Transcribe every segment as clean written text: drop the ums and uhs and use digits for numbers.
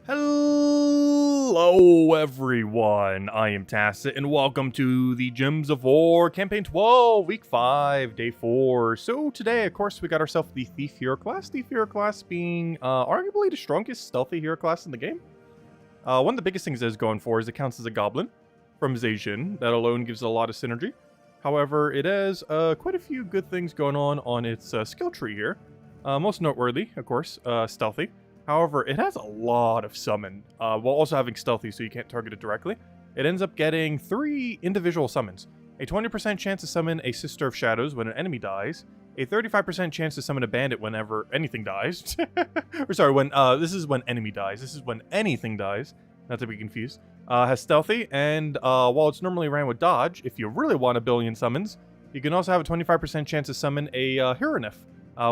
Hello everyone, I am Tacit and welcome to the Gems of War Campaign 12, Week 5, Day 4. So today, of course, we got ourselves the Thief Hero class. Thief Hero class being arguably the strongest stealthy hero class in the game. One of the biggest things it is going for is it counts as a goblin from Zacian. That alone gives a lot of synergy. However, it has quite a few good things going on its skill tree here. Most noteworthy, of course, stealthy. However, it has a lot of summon, while also having stealthy so you can't target it directly. It ends up getting 3 individual summons. A 20% chance to summon a Sister of Shadows when an enemy dies. A 35% chance to summon a bandit whenever anything dies. Or sorry, this is when enemy dies. This is when anything dies. Not to be confused. Has stealthy, and while it's normally ran with dodge, if you really want a billion summons, you can also have a 25% chance to summon a Hieronif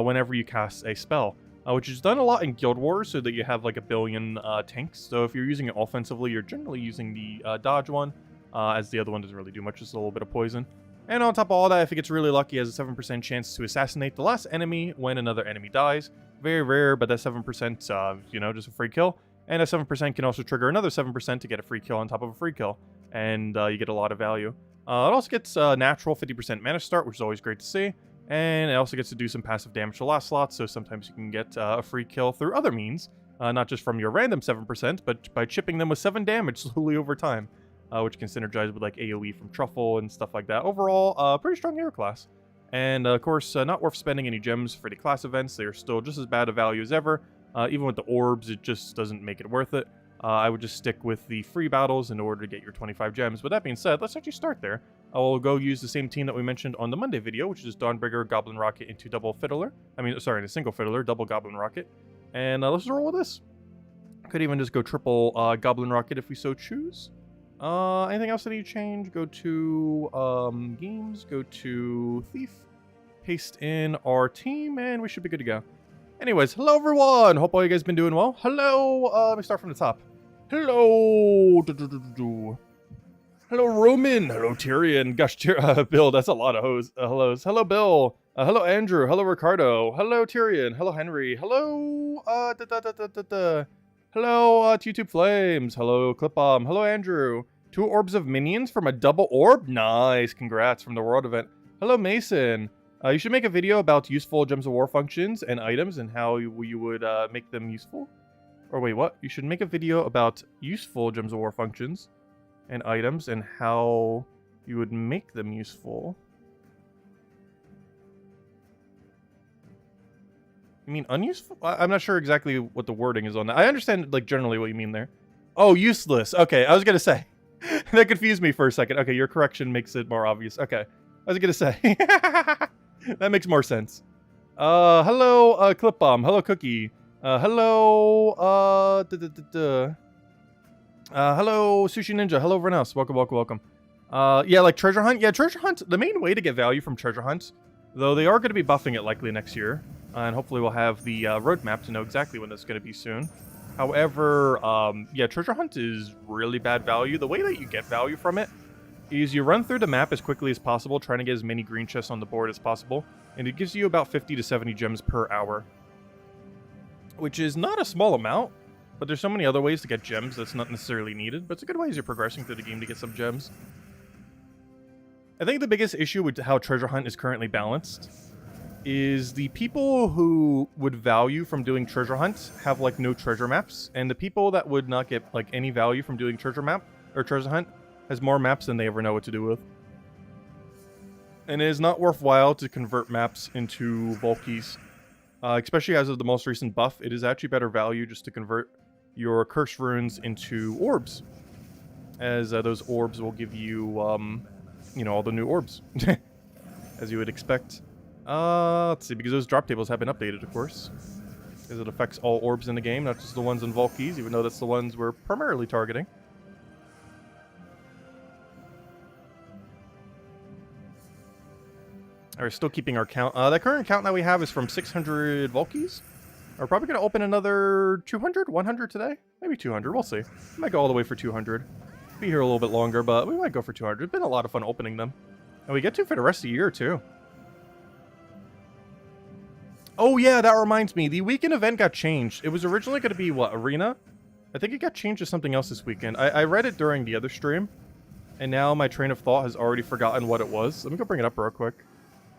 whenever you cast a spell. Which is done a lot in Guild Wars, so that you have like a billion tanks. So if you're using it offensively, you're generally using the dodge one, as the other one doesn't really do much, just a little bit of poison. And on top of all that, if it gets really lucky, it has a 7% chance to assassinate the last enemy when another enemy dies. Very rare, but that 7%, you know, just a free kill. And a 7% can also trigger another 7% to get a free kill on top of a free kill. And you get a lot of value. It also gets natural 50% mana start, which is always great to see. And it also gets to do some passive damage to last slots, so sometimes you can get a free kill through other means. Not just from your random 7%, but by chipping them with 7 damage slowly over time. Which can synergize with like AoE from Truffle and stuff like that. Overall, pretty strong hero class. And of course, not worth spending any gems for the class events. They are still just as bad a value as ever. Even with the orbs, it just doesn't make it worth it. I would just stick with the free battles in order to get your 25 gems. With that being said, let's actually start there. I will go use the same team that we mentioned on the Monday video, which is Dawnbreaker, Goblin Rocket into double Fiddler. A single Fiddler, double Goblin Rocket. And let's roll with this. Could even just go triple Goblin Rocket if we so choose. Anything else I need to change? Go to games, go to Thief, paste in our team, and we should be good to go. Anyways, hello everyone! Hope all you guys been doing well. Hello, let me start from the top. Hello! Hello, Roman! Hello, Tyrion! Gosh, Bill, that's a lot of hellos. Hello, Bill! Hello, Andrew! Hello, Ricardo! Hello, Tyrion! Hello, Henry! Hello, hello, YouTube Flames! Hello, Clipbomb! Hello, Andrew! 2 orbs of minions from a double orb? Nice! Congrats from the World event. Hello, Mason! You should make a video about useful Gems of War functions and items and how you would make them useful. Or wait, what? You should make a video about useful Gems of War functions and items and how you would make them useful. You mean unuseful? I'm not sure exactly what the wording is on that. I understand, like, generally what you mean there. Oh, useless. Okay, I was gonna say. That confused me for a second. Okay, your correction makes it more obvious. Okay, I was gonna say. That makes more sense. Hello, Clipbomb. Hello, Cookie. Hello, hello, Sushi Ninja. Hello, Renos. Welcome, welcome, welcome. Yeah, like Treasure Hunt. Yeah, Treasure Hunt, the main way to get value from Treasure Hunt, though they are going to be buffing it likely next year, and hopefully we'll have the roadmap to know exactly when that's going to be soon. However, yeah, Treasure Hunt is really bad value. The way that you get value from it is you run through the map as quickly as possible, trying to get as many green chests on the board as possible, and it gives you about 50 to 70 gems per hour, which is not a small amount, but there's so many other ways to get gems that's not necessarily needed, but it's a good way as you're progressing through the game to get some gems. I think the biggest issue with how Treasure Hunt is currently balanced is the people who would value from doing Treasure Hunt have like no treasure maps, and the people that would not get like any value from doing Treasure Hunt has more maps than they ever know what to do with. And it is not worthwhile to convert maps into Volkies. Especially as of the most recent buff, it is actually better value just to convert your Cursed Runes into orbs. As those orbs will give you, you know, all the new orbs. As you would expect. Let's see, because those drop tables have been updated, of course. Because it affects all orbs in the game, not just the ones in Volkies, even though that's the ones we're primarily targeting. Alright, still keeping our count. The current count that we have is from 600 Volkies. We're probably going to open another 200, 100 today? Maybe 200, we'll see. We might go all the way for 200. Be here a little bit longer, but we might go for 200. It's been a lot of fun opening them. And we get to for the rest of the year, too. Oh yeah, that reminds me. The weekend event got changed. It was originally going to be, what, Arena? I think it got changed to something else this weekend. I read it during the other stream, and now my train of thought has already forgotten what it was. Let me go bring it up real quick.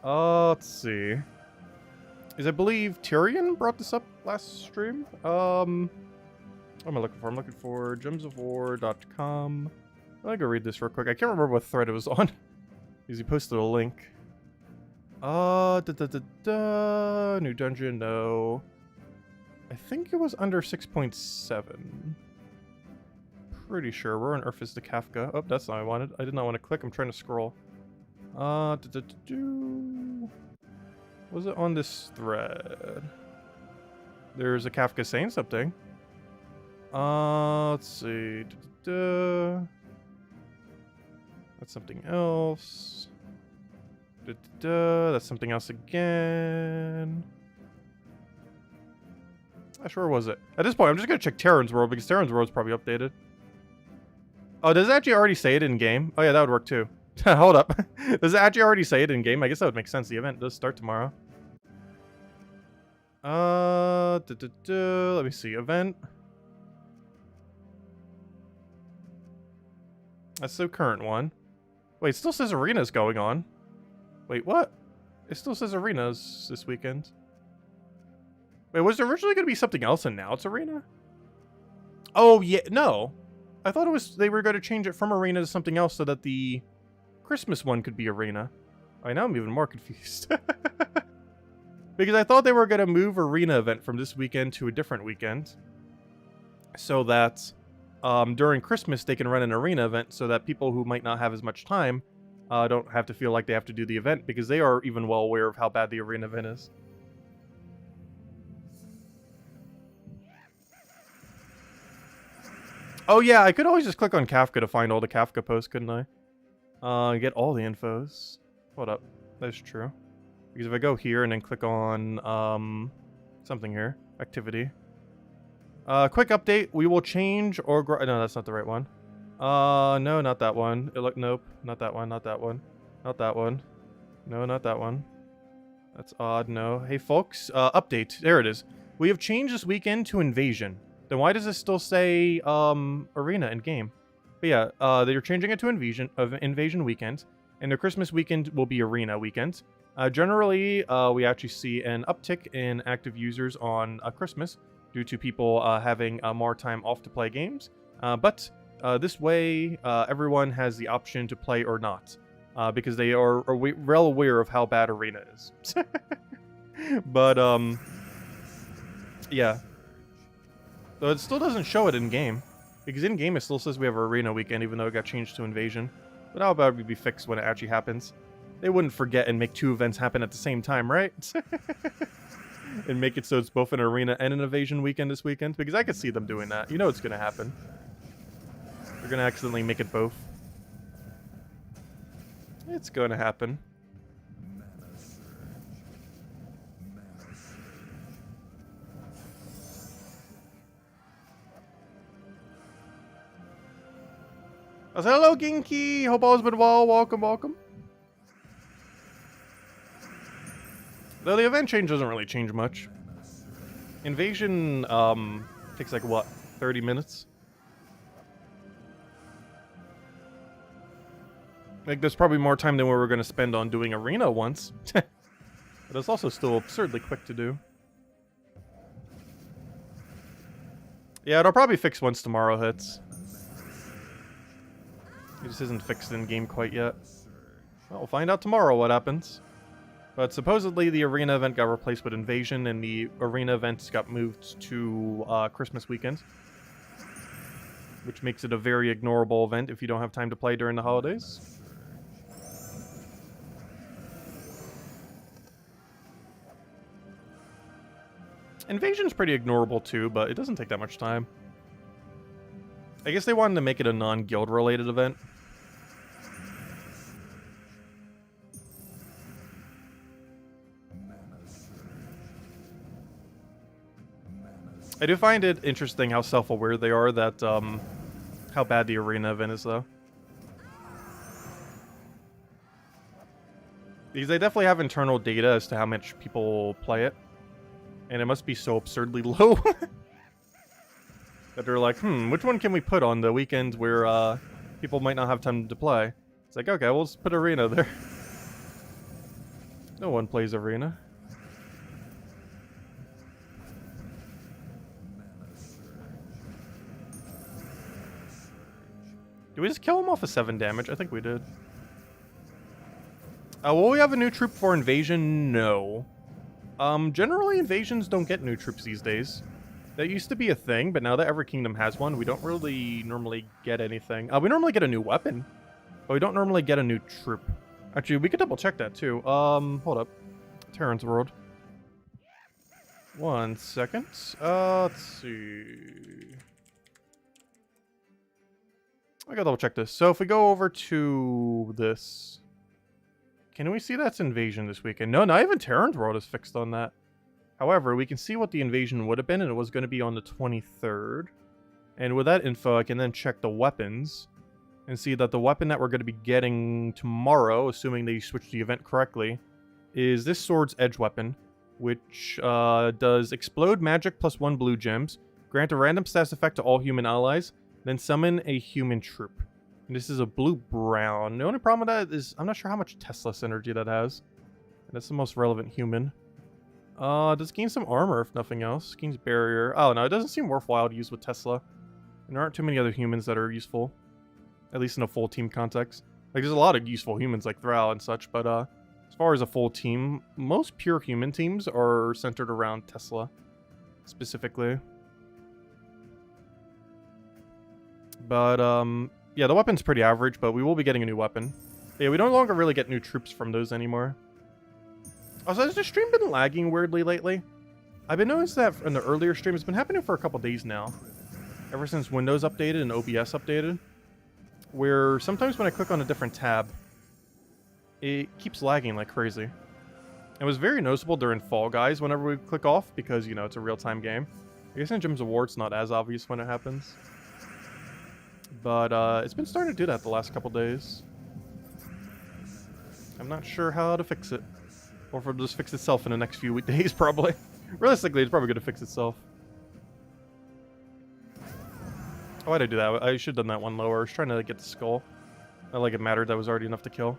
Let's see. Because I believe Tyrion brought this up last stream. What am I looking for? I'm looking for gemsofwar.com. Let me go read this real quick. I can't remember what thread it was on. Because he posted a link. New dungeon, no. I think it was under 6.7. Pretty sure. Where on earth is the Kafka? Oh, that's not what I wanted. I did not want to click. I'm trying to scroll. Was it on this thread? There's a Kafka saying something. Let's see. That's something else. That's something else again. Where was it? At this point, I'm just gonna check Terran's World, because Terran's World's probably updated. Oh, does it actually already say it in game? Oh yeah, that would work too. Hold up. Does it actually already say it in game? I guess that would make sense. The event does start tomorrow. Let me see. Event. That's the current one. Wait, it still says Arena's going on. Wait, what? It still says Arena's this weekend. Wait, was there originally going to be something else and now it's Arena? Oh, yeah, no. I thought it was, they were going to change it from Arena to something else so that the Christmas one could be Arena. All right, now I'm even more confused. Because I thought they were going to move Arena event from this weekend to a different weekend. So that during Christmas they can run an Arena event so that people who might not have as much time don't have to feel like they have to do the event, because they are even well aware of how bad the Arena event is. Oh yeah, I could always just click on Kafka to find all the Kafka posts, couldn't I? Get all the infos. Hold up, that's true. Because if I go here and then click on something here, activity. Quick update, we will change or grow. No, that's not the right one. No, not that one. Nope, not that one, not that one. Not that one. No, not that one. That's odd, no. Hey folks, update, there it is. We have changed this weekend to Invasion. Then why does this still say Arena in game? But yeah, they're changing it to Invasion weekend, and the Christmas weekend will be Arena weekend. Generally, we actually see an uptick in active users on Christmas due to people having more time off to play games. But this way, everyone has the option to play or not, because they are well aware of how bad Arena is. But yeah. Though it still doesn't show it in game, because in game it still says we have Arena weekend, even though it got changed to Invasion. But how about it be fixed when it actually happens? They wouldn't forget and make two events happen at the same time, right? And make it so it's both an Arena and an Invasion weekend this weekend, because I could see them doing that. You know it's gonna happen. They're gonna accidentally make it both. It's gonna happen. I said, hello, Ginky! Hope all's been well. Welcome, welcome. Though the event change doesn't really change much. Invasion, takes like, what, 30 minutes? Like, there's probably more time than we were going to spend on doing Arena once. But it's also still absurdly quick to do. Yeah, it'll probably fix once tomorrow hits. It just isn't fixed in game quite yet. Well, we'll find out tomorrow what happens. But supposedly the Arena event got replaced with Invasion, and the Arena events got moved to Christmas weekend. Which makes it a very ignorable event if you don't have time to play during the holidays. Invasion's pretty ignorable too, but it doesn't take that much time. I guess they wanted to make it a non-guild related event. I do find it interesting how self-aware they are that, how bad the Arena event is, though. Because they definitely have internal data as to how much people play it. And it must be so absurdly low that they're like, which one can we put on the weekends where people might not have time to play? It's like, okay, we'll just put Arena there. No one plays Arena. Did we just kill him off of 7 damage? I think we did. Will we have a new troop for invasion? No. Generally invasions don't get new troops these days. That used to be a thing, but now that every kingdom has one, we don't really normally get anything. We normally get a new weapon, but we don't normally get a new troop. Actually, we could double check that too. Hold up. Terran's World. 1 second. Let's see. I gotta double check this. So if we go over to this, can we see that's invasion this weekend? No, not even Terran's World is fixed on that. However, we can see what the invasion would have been, and it was going to be on the 23rd. And with that info, I can then check the weapons and see that the weapon that we're going to be getting tomorrow, assuming they switch the event correctly, is this Sword's Edge weapon, which does explode magic plus 1 blue gems, grant a random status effect to all human allies, then summon a human troop. And this is a blue-brown. The only problem with that is I'm not sure how much Tesla synergy that has. And that's the most relevant human. Does gain some armor, if nothing else. Gains barrier. Oh, no, it doesn't seem worthwhile to use with Tesla. And there aren't too many other humans that are useful. At least in a full team context. Like, there's a lot of useful humans like Thrall and such, but as far as a full team, most pure human teams are centered around Tesla. Specifically. But, yeah, the weapon's pretty average, but we will be getting a new weapon. Yeah, we no longer really get new troops from those anymore. Also, has the stream been lagging weirdly lately? I've been noticing that in the earlier stream. It's been happening for a couple days now. Ever since Windows updated and OBS updated. Where sometimes when I click on a different tab, it keeps lagging like crazy. It was very noticeable during Fall Guys whenever we click off, because, you know, it's a real-time game. I guess in Gems of War, it's not as obvious when it happens. But it's been starting to do that the last couple days. I'm not sure how to fix it. Or if it'll just fix itself in the next few days, probably. Realistically, it's probably going to fix itself. Oh, why'd I do that? I should have done that one lower. I was trying to get the skull. Not like it mattered. That was already enough to kill.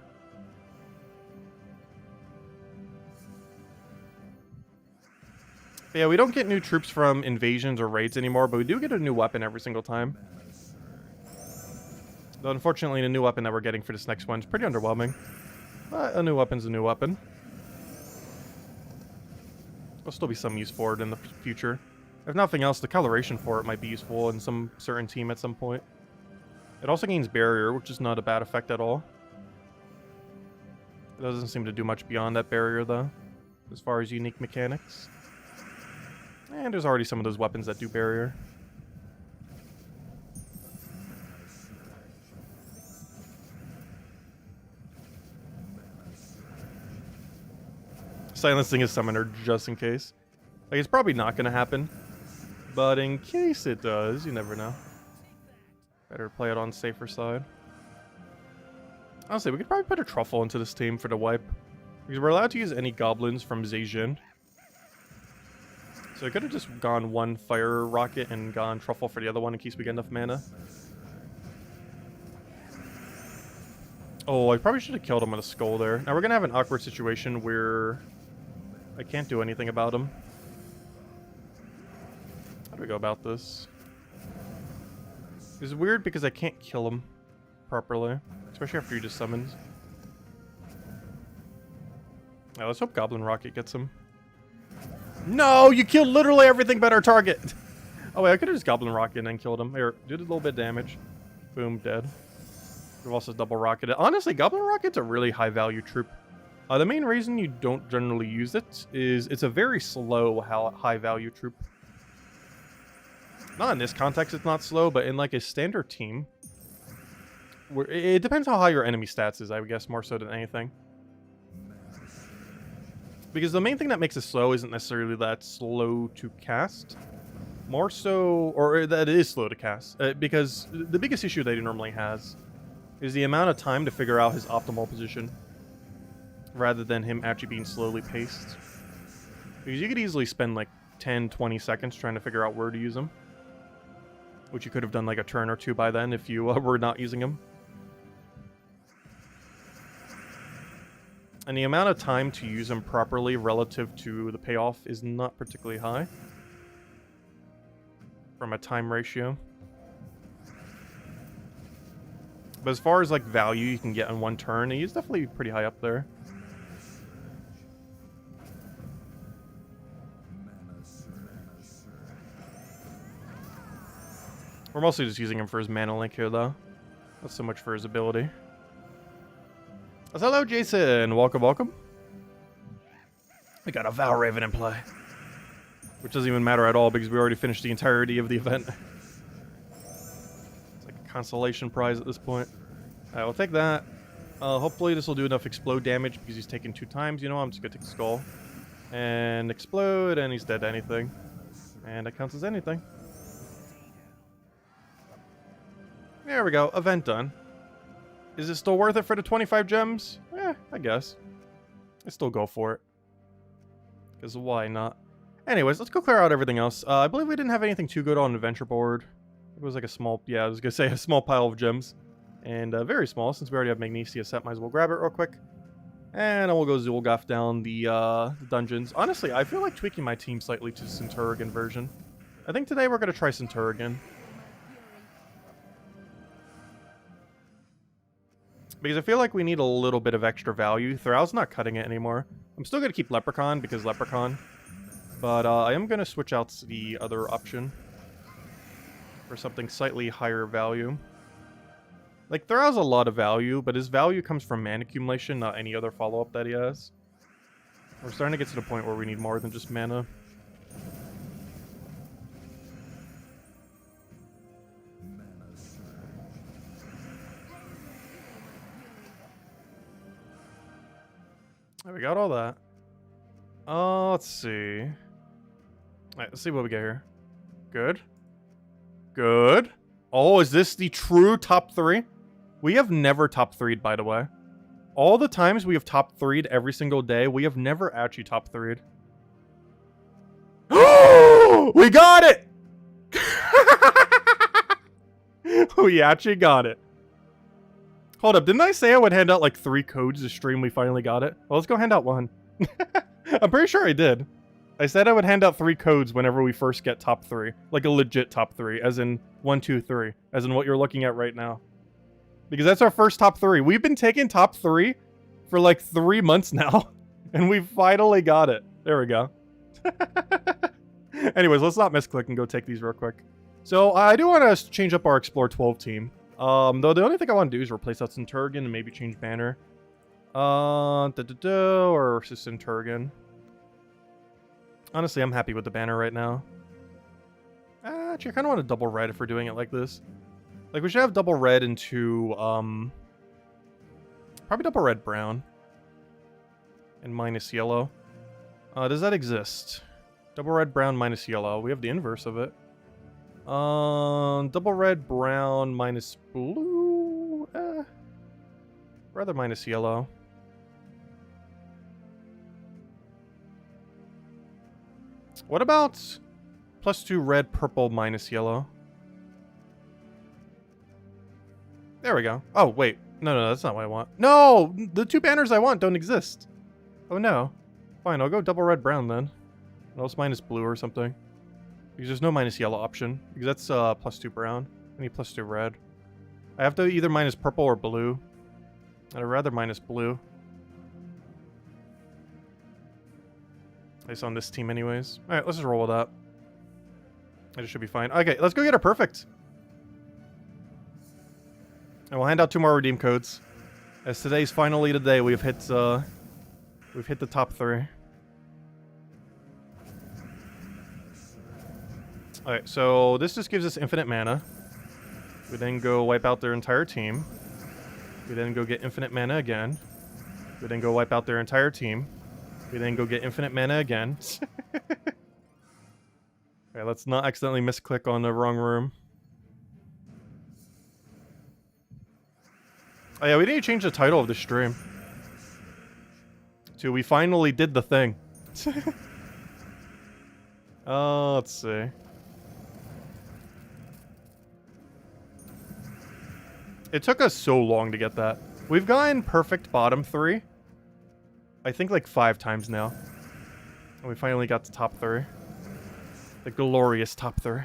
But yeah, we don't get new troops from invasions or raids anymore, but we do get a new weapon every single time. Though unfortunately, the new weapon that we're getting for this next one is pretty underwhelming. But a new weapon's a new weapon. There'll still be some use for it in the future. If nothing else, the coloration for it might be useful in some certain team at some point. It also gains barrier, which is not a bad effect at all. It doesn't seem to do much beyond that barrier, though, as far as unique mechanics. And there's already some of those weapons that do barrier. Silencing his summoner just in case. Like, it's probably not going to happen. But in case it does, you never know. Better play it on the safer side. Honestly, we could probably put a truffle into this team for the wipe. Because we're allowed to use any goblins from Zhejian. So I could have just gone one fire rocket and gone truffle for the other one in case we get enough mana. Oh, I probably should have killed him with a skull there. Now we're going to have an awkward situation where I can't do anything about him. How do we go about this? It's weird because I can't kill him properly. Especially after you just summoned. Now let's hope Goblin Rocket gets him. No! You killed literally everything but our target! Oh wait, I could have just Goblin Rocket and then killed him. Here, did a little bit of damage. Boom, dead. We've also double rocketed. Honestly, Goblin Rocket's a really high value troop. The main reason you don't generally use it is it's a very slow high value troop. Not in this context, it's not slow, but in like a standard team, where it depends how high your enemy stats is, I would guess, more so than anything. Because the main thing that makes it slow isn't necessarily that slow to cast. More so, or that it is slow to cast. Because the biggest issue that he normally has is the amount of time to figure out his optimal position, rather than him actually being slowly paced. Because you could easily spend like 10, 20 seconds trying to figure out where to use them. Which you could have done like a turn or two by then if you were not using them. And the amount of time to use them properly relative to the payoff is not particularly high. From a time ratio. But as far as like value you can get on one turn, he's definitely pretty high up there. We're mostly just using him for his mana link here though. Not so much for his ability. So hello Jason, welcome, welcome. We got a Valraven in play. Which doesn't even matter at all because we already finished the entirety of the event. It's like a consolation prize at this point. Alright, we'll take that. Hopefully this will do enough explode damage because he's taken 2 times. You know, I'm just gonna take the skull. And explode, and he's dead to anything. And that counts as anything. There we go, event done. Is it still worth it for the 25 gems? I guess. I still go for it. Because why not? Anyways, let's go clear out everything else. I believe we didn't have anything too good on the adventure board. It was like a small, yeah, I was going to say a small pile of gems. And very small, since we already have Magnesia set, might as well grab it real quick. And then we'll go Zulgoth down the dungeons. Honestly, I feel like tweaking my team slightly to Centurion version. I think today we're going to try Centurion. Because I feel like we need a little bit of extra value. Thrall's not cutting it anymore. I'm still going to keep Leprechaun because Leprechaun. But I am going to switch out the other option. For something slightly higher value. Like, Thrall's a lot of value, but his value comes from mana accumulation, not any other follow-up that he has. We're starting to get to the point where we need more than just mana. We got all that. Let's see. Alright, let's see what we get here. Good. Good. Oh, is this the true top 3? We have never top 3'd, by the way. All the times we have top 3'd every single day, we have never actually top 3'd. Oh! We got it! We actually got it. Hold up, didn't I say I would hand out like 3 codes to stream we finally got it? Well, let's go hand out 1. I'm pretty sure I did. I said I would hand out 3 codes whenever we first get top 3. Like a legit top 3, as in 1, 2, 3. As in what you're looking at right now. Because that's our first top 3. We've been taking top 3 for like 3 months now. And we finally got it. There we go. Anyways, let's not misclick and go take these real quick. So I do want to change up our Explore 12 team. Though the only thing I want to do is replace out Centurion and maybe change banner. Or Centurion. Honestly, I'm happy with the banner right now. Actually, I kind of want a double red if we're doing it like this. Like, we should have double red into, probably double red brown. And minus yellow. Does that exist? Double red brown minus yellow. We have the inverse of it. Double red brown minus blue? Rather minus yellow. What about +2 red, purple, minus yellow? There we go. Oh, wait. No, that's not what I want. No! The 2 banners I want don't exist. Oh, no. Fine, I'll go double red, brown then. Else minus blue or something. Because there's no minus yellow option. Because that's +2 brown. I need +2 red. I have to either minus purple or blue. I'd rather minus blue. At least on this team anyways. Alright, let's just roll with that. It should be fine. Okay, let's go get our perfect. And we'll hand out 2 more redeem codes. As today's finally the day we've hit the top 3. Alright, so this just gives us infinite mana. We then go wipe out their entire team. We then go get infinite mana again. We then go wipe out their entire team. We then go get infinite mana again. Okay, let's not accidentally misclick on the wrong room. Oh yeah, we need to change the title of the stream. To We Finally Did the Thing. Let's see. It took us so long to get that. We've gotten perfect bottom 3. I think like 5 times now. And we finally got to top 3. The glorious top 3.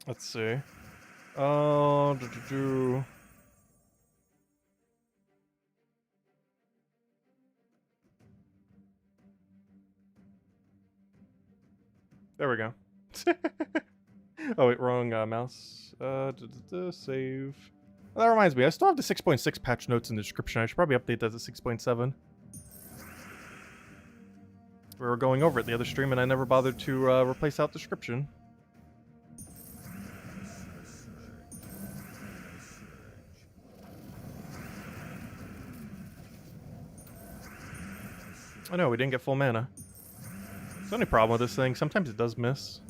Let's see. Oh, There we go. Oh wait, wrong mouse. Save. Well, that reminds me, I still have the 6.6 patch notes in the description. I should probably update that to 6.7. We were going over it the other stream, and I never bothered to replace out description. I know, we didn't get full mana. It's the only problem with this thing. Sometimes it does miss.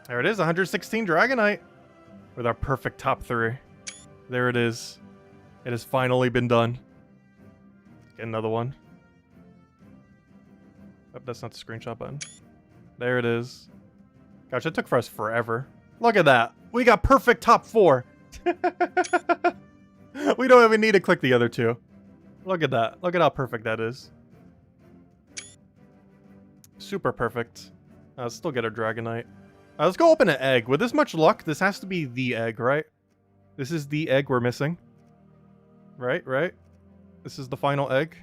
There it is, 116 Dragonite. With our perfect top 3. There it is. It has finally been done. Get another one. Oh, that's not the screenshot button. There it is. Gosh, it took for us forever. Look at that. We got perfect top 4. We don't even need to click the other 2. Look at that. Look at how perfect that is. Super perfect. Let's still get our Dragonite. Let's go open an egg. With this much luck, this has to be the egg, right? This is the egg we're missing. Right? This is the final egg.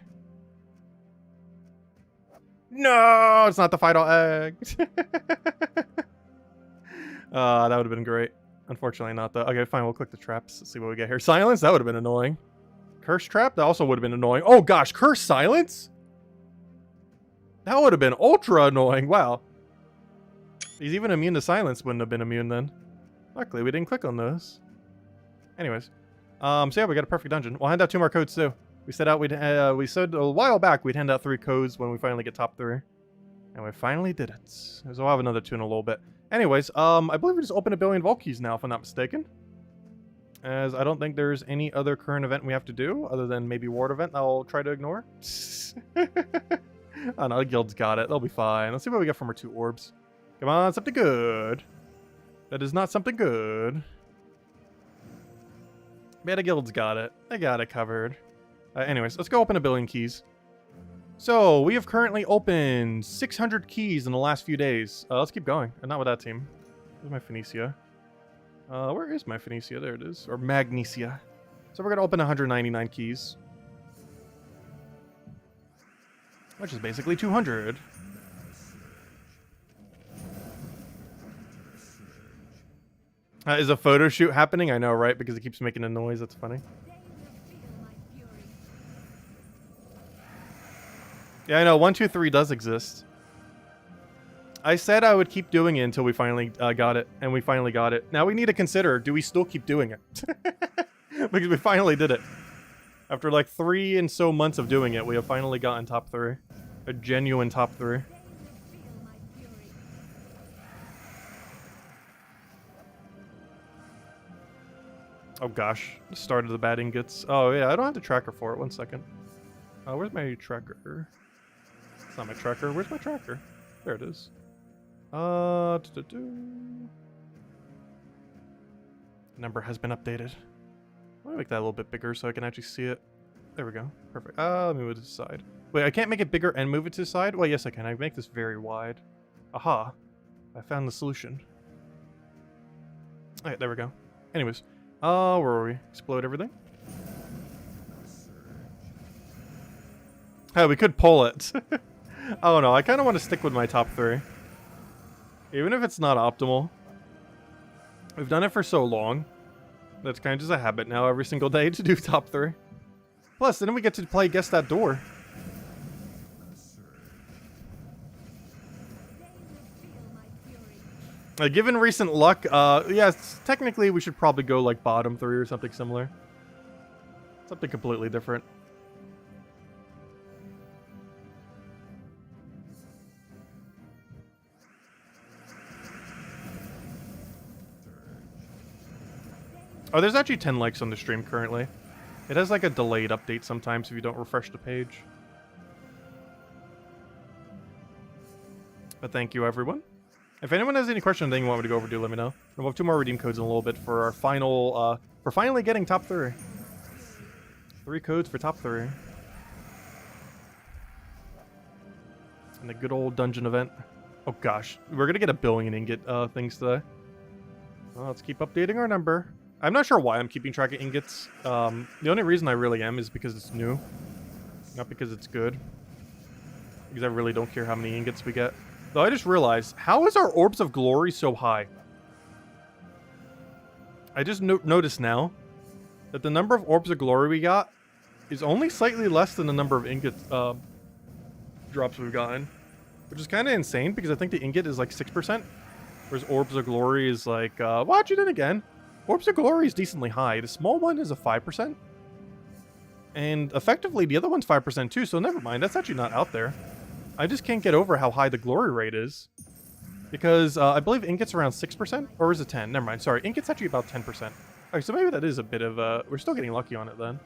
No, it's not the final egg. That would have been great. Unfortunately not though. Okay, fine, we'll click the traps. Let's see what we get here. Silence? That would have been annoying. Curse trap? That also would have been annoying. Oh gosh, curse silence? That would have been ultra annoying. Wow. He's even immune to silence. Wouldn't have been immune then. Luckily, we didn't click on those. Anyways. So yeah, we got a perfect dungeon. We'll hand out 2 more codes too. We said we said a while back we'd hand out 3 codes when we finally get top 3. And we finally did it. So we'll have another 2 in a little bit. Anyways, I believe we just opened 1 billion vault keys now, if I'm not mistaken. As I don't think there's any other current event we have to do, other than maybe ward event I'll try to ignore. Oh no, the guild's got it. They'll be fine. Let's see what we get from our 2 orbs. Come on, something good. That is not something good. Beta Guild's got it. They got it covered. Anyways, let's go open 1 billion keys. So, we have currently opened 600 keys in the last few days. Let's keep going. And not with that team. Where's my Phoenicia? Where is my Phoenicia? There it is. Or Magnesia. So we're going to open 199 keys. Which is basically 200. Is a photo shoot happening? I know, right? Because it keeps making a noise. That's funny. Yeah, I know. 1, 2, 3 does exist. I said I would keep doing it until we finally got it. And we finally got it. Now we need to consider, do we still keep doing it? Because we finally did it. After like 3 and so months of doing it, we have finally gotten top 3. A genuine top 3. Oh gosh, the start of the bad ingots. Oh yeah, I don't have the tracker for it. 1 second. Where's my tracker? It's not my tracker. Where's my tracker? There it is. Number has been updated. Let me make that a little bit bigger so I can actually see it. There we go. Perfect. Let me move it to the side. Wait, I can't make it bigger and move it to the side? Well, yes I can. I make this very wide. Aha. I found the solution. Alright, there we go. Anyways. Where were we? Explode everything? Oh, we could pull it. Oh no, I kind of want to stick with my top 3. Even if it's not optimal. We've done it for so long. That's kind of just a habit now every single day to do top 3. Plus, then we get to play Guess That Door. Given recent luck, yes, technically we should probably go like bottom 3 or something similar. Something completely different. Oh, there's actually 10 likes on the stream currently. It has like a delayed update sometimes if you don't refresh the page. But thank you, everyone. If anyone has any questions, anything you want me to go over, do let me know. And we'll have 2 more redeem codes in a little bit for our final, for finally getting top 3. 3 codes for top 3. And the good old dungeon event. Oh gosh, we're gonna get a billion ingot things today. Well, let's keep updating our number. I'm not sure why I'm keeping track of ingots. The only reason I really am is because it's new. Not because it's good. Because I really don't care how many ingots we get. Though I just realized, how is our Orbs of Glory so high? I just noticed now that the number of Orbs of Glory we got is only slightly less than the number of ingot drops we've gotten. Which is kind of insane because I think the ingot is like 6%. Whereas Orbs of Glory is like, watch it in again. Orbs of Glory is decently high. The small one is a 5%. And effectively, the other one's 5% too, so never mind. That's actually not out there. I just can't get over how high the glory rate is. Because I believe ingot's around 6%, or is it 10? Never mind, sorry. Ingot's actually about 10%. Alright, so maybe that is a bit of a... We're still getting lucky on it then.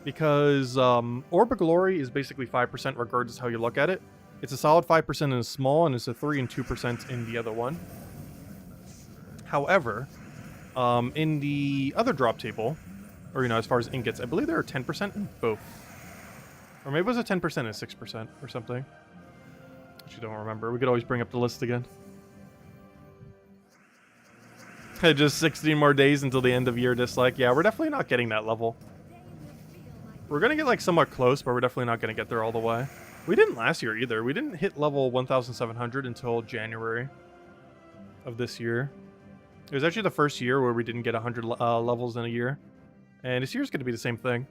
Because Orb of Glory is basically 5% regardless how you look at it. It's a solid 5% in a small, and it's a 3 and 2% in the other one. However... in the other drop table, or, you know, as far as ingots, I believe there are 10% in both. Or maybe it was a 10% and 6% or something. Actually, don't remember. We could always bring up the list again. Just 16 more days until the end of year dislike. Yeah, we're definitely not getting that level. We're going to get, like, somewhat close, but we're definitely not going to get there all the way. We didn't last year either. We didn't hit level 1,700 until January of this year. It was actually the first year where we didn't get 100 levels in a year. And this year's going to be the same thing.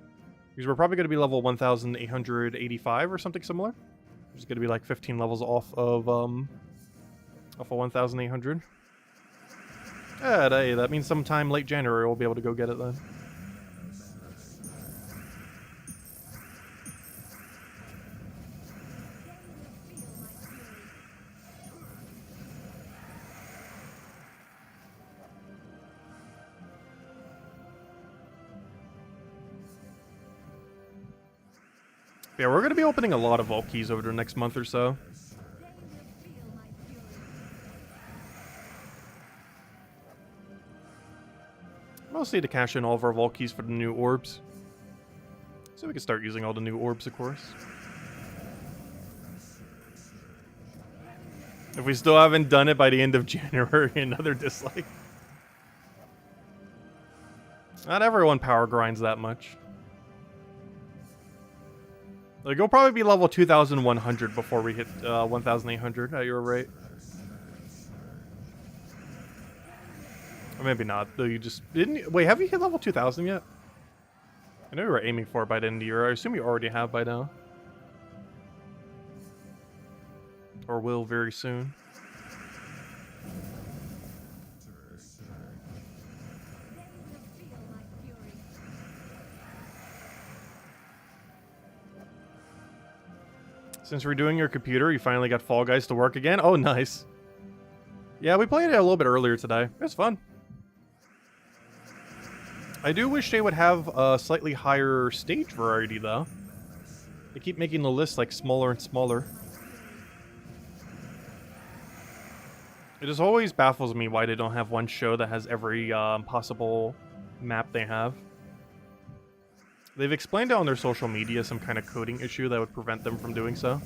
Because we're probably going to be level 1,885 or something similar. Which is going to be like 15 levels off of 1,800. Yeah, that means sometime late January we'll be able to go get it then. Yeah, we're going to be opening a lot of vault keys over the next month or so. Mostly to cash in all of our vault keys for the new orbs. So we can start using all the new orbs, of course. If we still haven't done it by the end of January, another dislike. Not everyone power grinds that much. Like, it'll probably be level 2,100 before we hit 1,800 at your rate. Or maybe not, though you just didn't... Wait, have you hit level 2,000 yet? I know you were aiming for it by the end of the year. I assume you already have by now. Or will very soon. Since redoing your computer, you finally got Fall Guys to work again? Oh, nice. Yeah, we played it a little bit earlier today. It was fun. I do wish they would have a slightly higher stage variety, though. They keep making the list, like, smaller and smaller. It just always baffles me why they don't have one show that has every possible map they have. They've explained it on their social media, some kind of coding issue that would prevent them from doing so.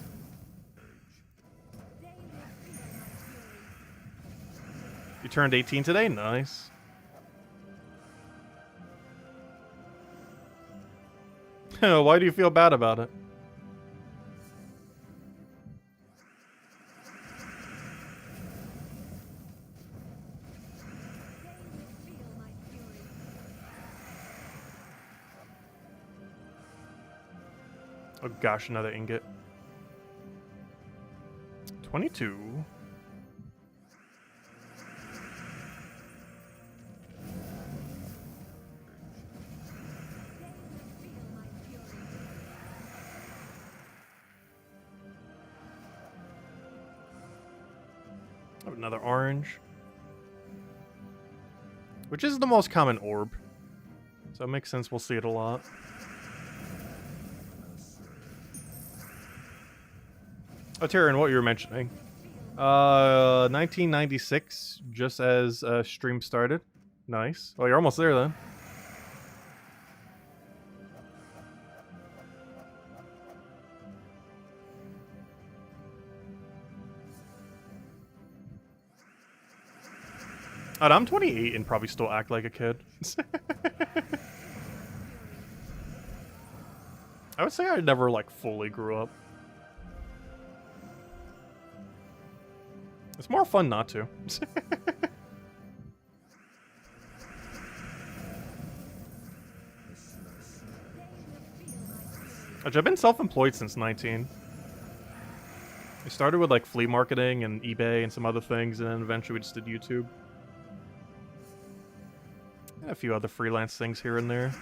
You turned 18 today? Nice. Why do you feel bad about it? Oh gosh, another ingot. 22. Another orange. Which is the most common orb. So it makes sense we'll see it a lot. Oh, Tyrion, what you were mentioning. 1996, just as stream started. Nice. Oh, you're almost there then. And I'm 28 and probably still act like a kid. I would say I never, like, fully grew up. It's more fun not to. I've been self-employed since 19. I started with, like, flea marketing and eBay and some other things, and then eventually we just did YouTube. And a few other freelance things here and there.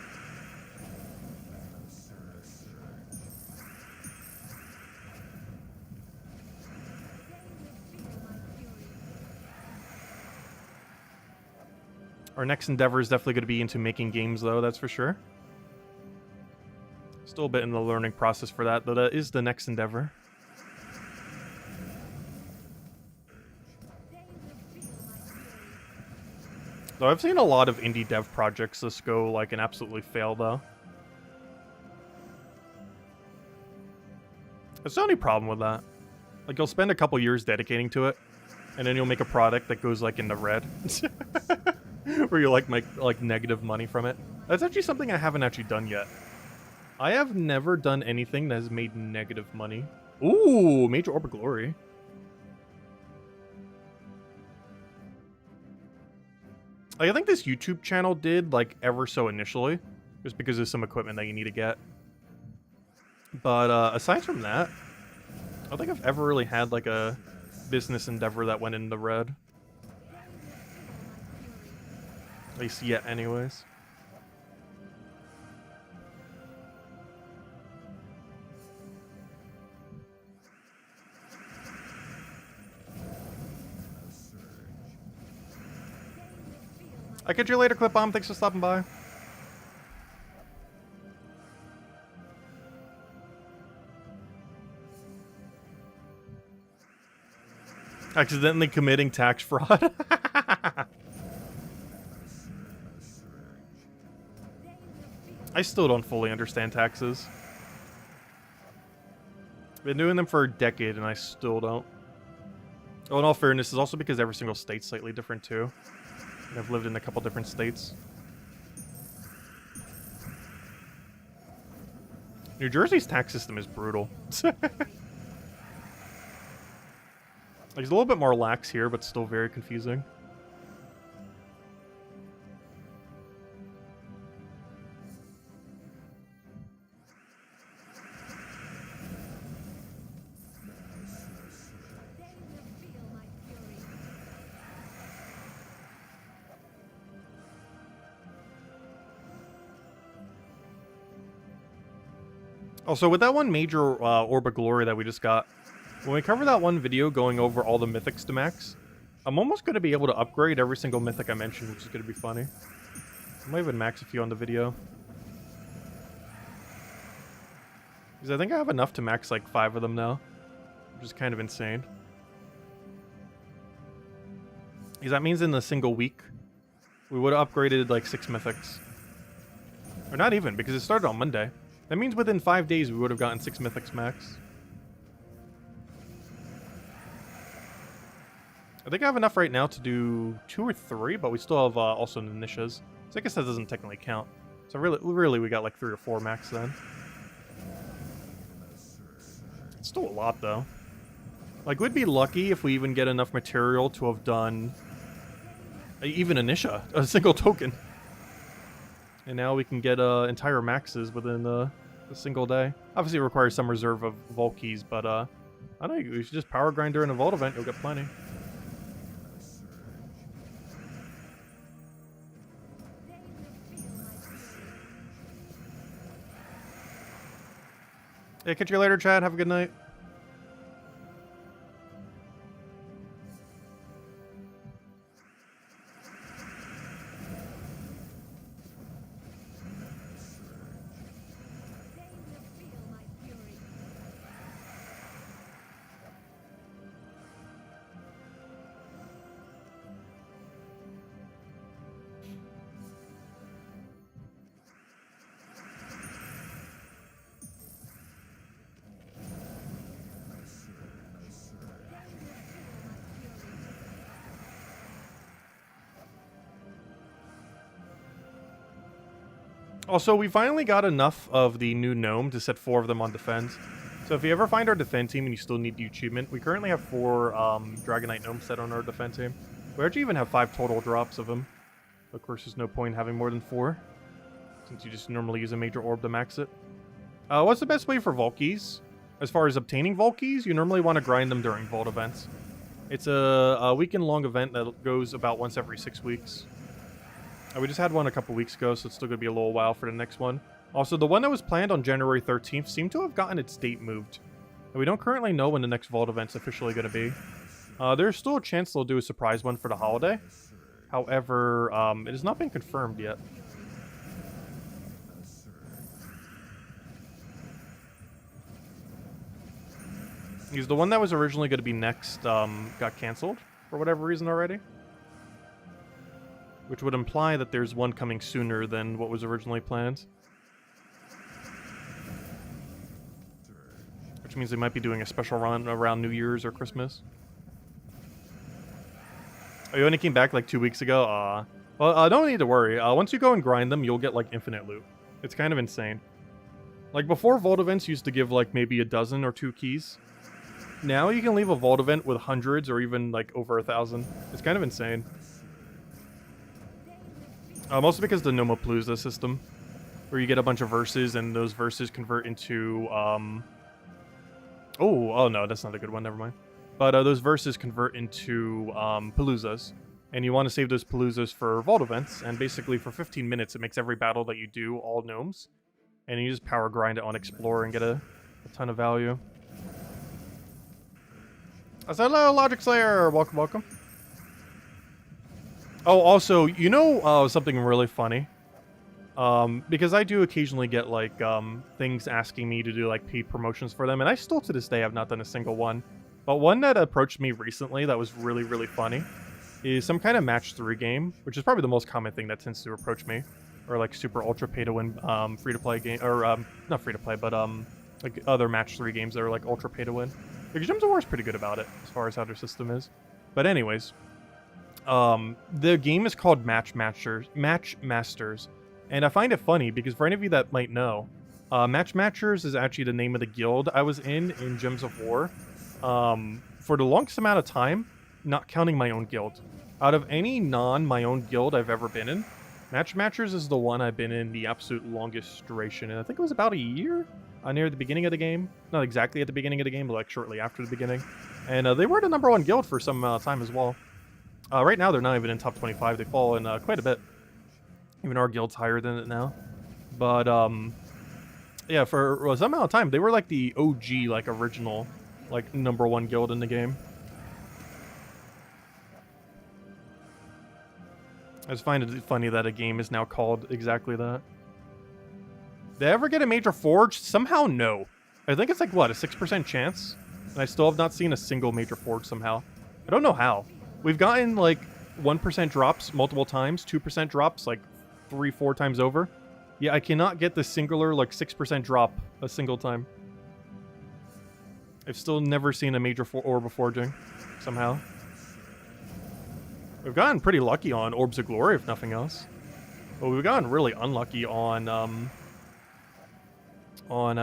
Our next endeavor is definitely going to be into making games, though, that's for sure. Still a bit in the learning process for that, but that is the next endeavor. Though I've seen a lot of indie dev projects just go, like, and absolutely fail, though. That's the only problem with that. Like, you'll spend a couple years dedicating to it, and then you'll make a product that goes, like, in the red. Where you, like, make, like, negative money from it. That's actually something I haven't actually done yet. I have never done anything that has made negative money. Ooh, Major Orb of Glory. Like, I think this YouTube channel did, like, ever so initially. Just because there's some equipment that you need to get. But, aside from that, I don't think I've ever really had, like, a business endeavor that went in the red. At least yet, anyways. I'll catch you later, Clip Bomb. Thanks for stopping by. Accidentally committing tax fraud. I still don't fully understand taxes. Been doing them for a decade and I still don't. Oh, in all fairness, it's also because every single state's slightly different too. And I've lived in a couple different states. New Jersey's tax system is brutal. Like, it's a little bit more lax here, but still very confusing. Also, with that one major Orb of Glory that we just got, when we cover that one video going over all the Mythics to max, I'm almost going to be able to upgrade every single Mythic I mentioned, which is going to be funny. I might even max a few on the video. Because I think I have enough to max like 5 of them now, which is kind of insane. Because that means in a single week, we would have upgraded like 6 Mythics. Or not even, because it started on Monday. That means within 5 days we would have gotten 6 Mythics max. I think I have enough right now to do 2 or 3, but we still have also Nishas. So I guess that doesn't technically count. So really we got like 3 or 4 max then. It's still a lot though. Like, we'd be lucky if we even get enough material to have done even a Nisha, a single token. And now we can get entire maxes within a single day. Obviously, it requires some reserve of Vault keys, but I don't know, you should just power grind during a Vault event, you'll get plenty. Hey, catch you later, Chad. Have a good night. Also, we finally got enough of the new gnome to set 4 of them on defense. So if you ever find our defense team and you still need the achievement, we currently have 4 Dragonite gnomes set on our defense team. We actually even have 5 total drops of them. Of course, there's no point in having more than 4, since you just normally use a major orb to max it. What's the best way for Volkies? As far as obtaining Volkies, you normally want to grind them during Vault events. It's a weekend-long event that goes about once every 6 weeks. We just had one a couple weeks ago, so it's still going to be a little while for the next one. Also, the one that was planned on January 13th seemed to have gotten its date moved. And we don't currently know when the next Vault event's officially going to be. There's still a chance they'll do a surprise one for the holiday. However, it has not been confirmed yet. Because the one that was originally going to be next got cancelled for whatever reason already. Which would imply that there's one coming sooner than what was originally planned. Which means they might be doing a special run around New Year's or Christmas. Oh, you only came back like 2 weeks ago? Well, don't need to worry. Once you go and grind them, you'll get like infinite loot. It's kind of insane. Like before, Vault events used to give like maybe a dozen or 2 keys. Now you can leave a Vault event with hundreds or even like over 1,000. It's kind of insane. Mostly because the Nomapalooza system, where you get a bunch of verses and those verses convert into, oh no, that's not a good one, never mind. But those verses convert into Paloozas, and you want to save those Paloozas for Vault events, and basically for 15 minutes it makes every battle that you do all gnomes, and you just power grind it on Explorer and get a ton of value. I said hello, Logic Slayer! Welcome, welcome. Oh, also, you know something really funny? Because I do occasionally get, like, things asking me to do, like, paid promotions for them, and I still, to this day, have not done a single one. But one that approached me recently that was really, really funny is some kind of match 3 game, which is probably the most common thing that tends to approach me. Or, like, super ultra pay-to-win, free-to-play game, or, not free-to-play, but, like, other match 3 games that are, like, ultra pay-to-win. Because Gems of War is pretty good about it, as far as how their system is. But anyways... the game is called Match Masters, and I find it funny because for any of you that might know, Match Masters is actually the name of the guild I was in Gems of War, for the longest amount of time, not counting my own guild. Out of any my own guild I've ever been in, Match Masters is the one I've been in the absolute longest duration, and I think it was about a year, near the beginning of the game. Not exactly at the beginning of the game, but like shortly after the beginning. And they were the #1 guild for some amount of time as well. Right now, they're not even in top 25. They've fallen quite a bit. Even our guild's higher than it now. But, yeah, for some amount of time, they were like the OG, like, original, like, #1 guild in the game. I just find it funny that a game is now called exactly that. Did I ever get a major forge? Somehow, no. I think it's like, what, a 6% chance? And I still have not seen a single major forge somehow. I don't know how. We've gotten, like, 1% drops multiple times, 2% drops, like, 3-4 times over. Yeah, I cannot get the singular, like, 6% drop a single time. I've still never seen a major orb of forging, somehow. We've gotten pretty lucky on Orbs of Glory, if nothing else. But we've gotten really unlucky on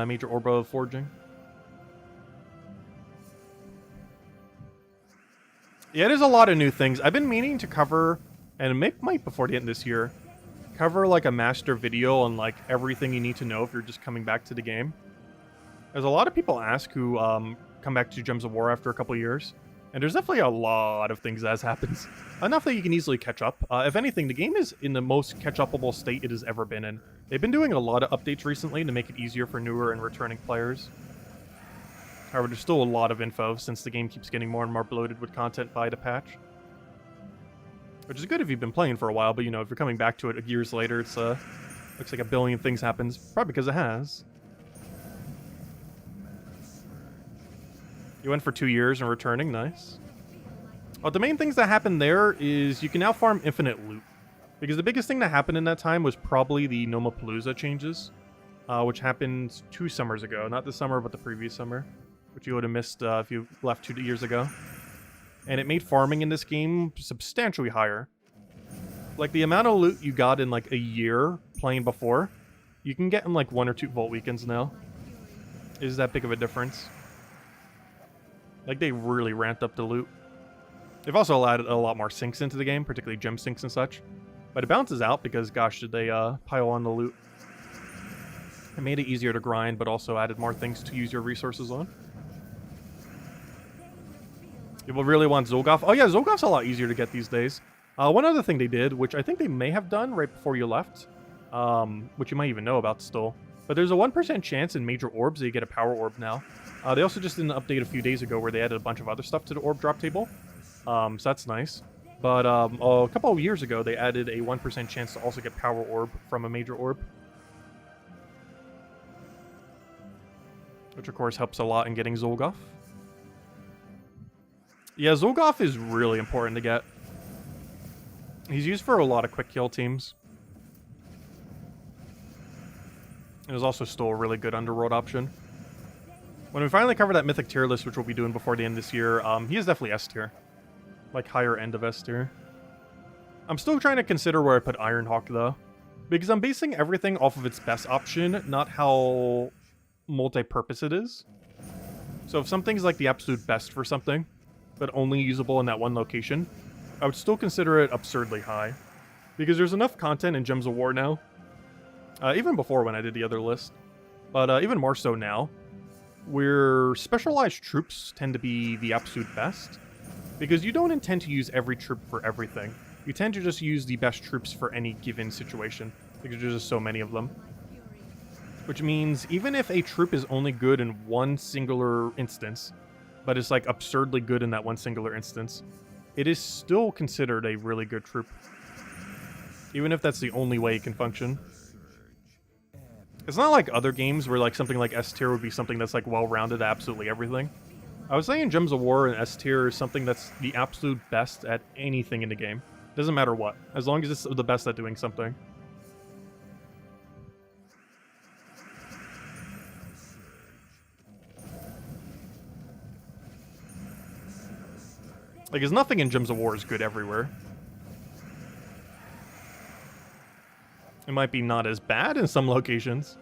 major orb of forging. Yeah, there's a lot of new things. I've been meaning to cover, and might before the end of this year, cover like a master video on like everything you need to know if you're just coming back to the game. There's a lot of people ask who come back to Gems of War after a couple years, and there's definitely a lot of things that has happened. Enough that you can easily catch up. If anything, the game is in the most catch-upable state it has ever been in. They've been doing a lot of updates recently to make it easier for newer and returning players. However, there's still a lot of info since the game keeps getting more and more bloated with content by the patch. Which is good if you've been playing for a while, but you know, if you're coming back to it years later, it's looks like a billion things happens. Probably because it has. You went for 2 years and returning, nice. Well, the main things that happened there is you can now farm infinite loot. Because the biggest thing that happened in that time was probably the Nomapalooza changes, which happened 2 summers ago. Not this summer, but the previous summer, which you would have missed if you left 2 years ago. And it made farming in this game substantially higher. Like, the amount of loot you got in, like, a year playing before You can get in like 1 or 2 vault weekends now. Is that big of a difference? Like, they really ramped up the loot. They've also added a lot more sinks into the game, particularly gem sinks and such. But it balances out because, gosh, did they pile on the loot. It made it easier to grind, but also added more things to use your resources on. People really want Zolgoth. Oh yeah, Zolgoth's a lot easier to get these days. One other thing they did, which I think they may have done right before you left, which you might even know about still, but there's a 1% chance in major orbs that you get a power orb now. They also just did an update a few days ago where they added a bunch of other stuff to the orb drop table, so that's nice. But a couple of years ago, they added a 1% chance to also get power orb from a major orb, which of course helps a lot in getting Zolgoth. Yeah, Zolgoth is really important to get. He's used for a lot of quick kill teams. It is also still a really good underworld option. When we finally cover that Mythic tier list, which we'll be doing before the end of this year, he is definitely S tier. Like, higher end of S tier. I'm still trying to consider where I put Ironhawk, though. Because I'm basing everything off of its best option, not how multi-purpose it is. So if something's like the absolute best for something, but only usable in that one location, I would still consider it absurdly high. Because there's enough content in Gems of War now. Even before when I did the other list. But even more so now. Where specialized troops tend to be the absolute best. Because you don't intend to use every troop for everything. You tend to just use the best troops for any given situation. Because there's just so many of them. Which means even if a troop is only good in one singular instance, but it's like absurdly good in that one singular instance, it is still considered a really good troop. Even if that's the only way it can function. It's not like other games where like something like S tier would be something that's like well-rounded at absolutely everything. I was saying Gems of War and S tier is something that's the absolute best at anything in the game. Doesn't matter what, as long as it's the best at doing something. Like, there's nothing in Gems of War is good everywhere. It might be not as bad in some locations.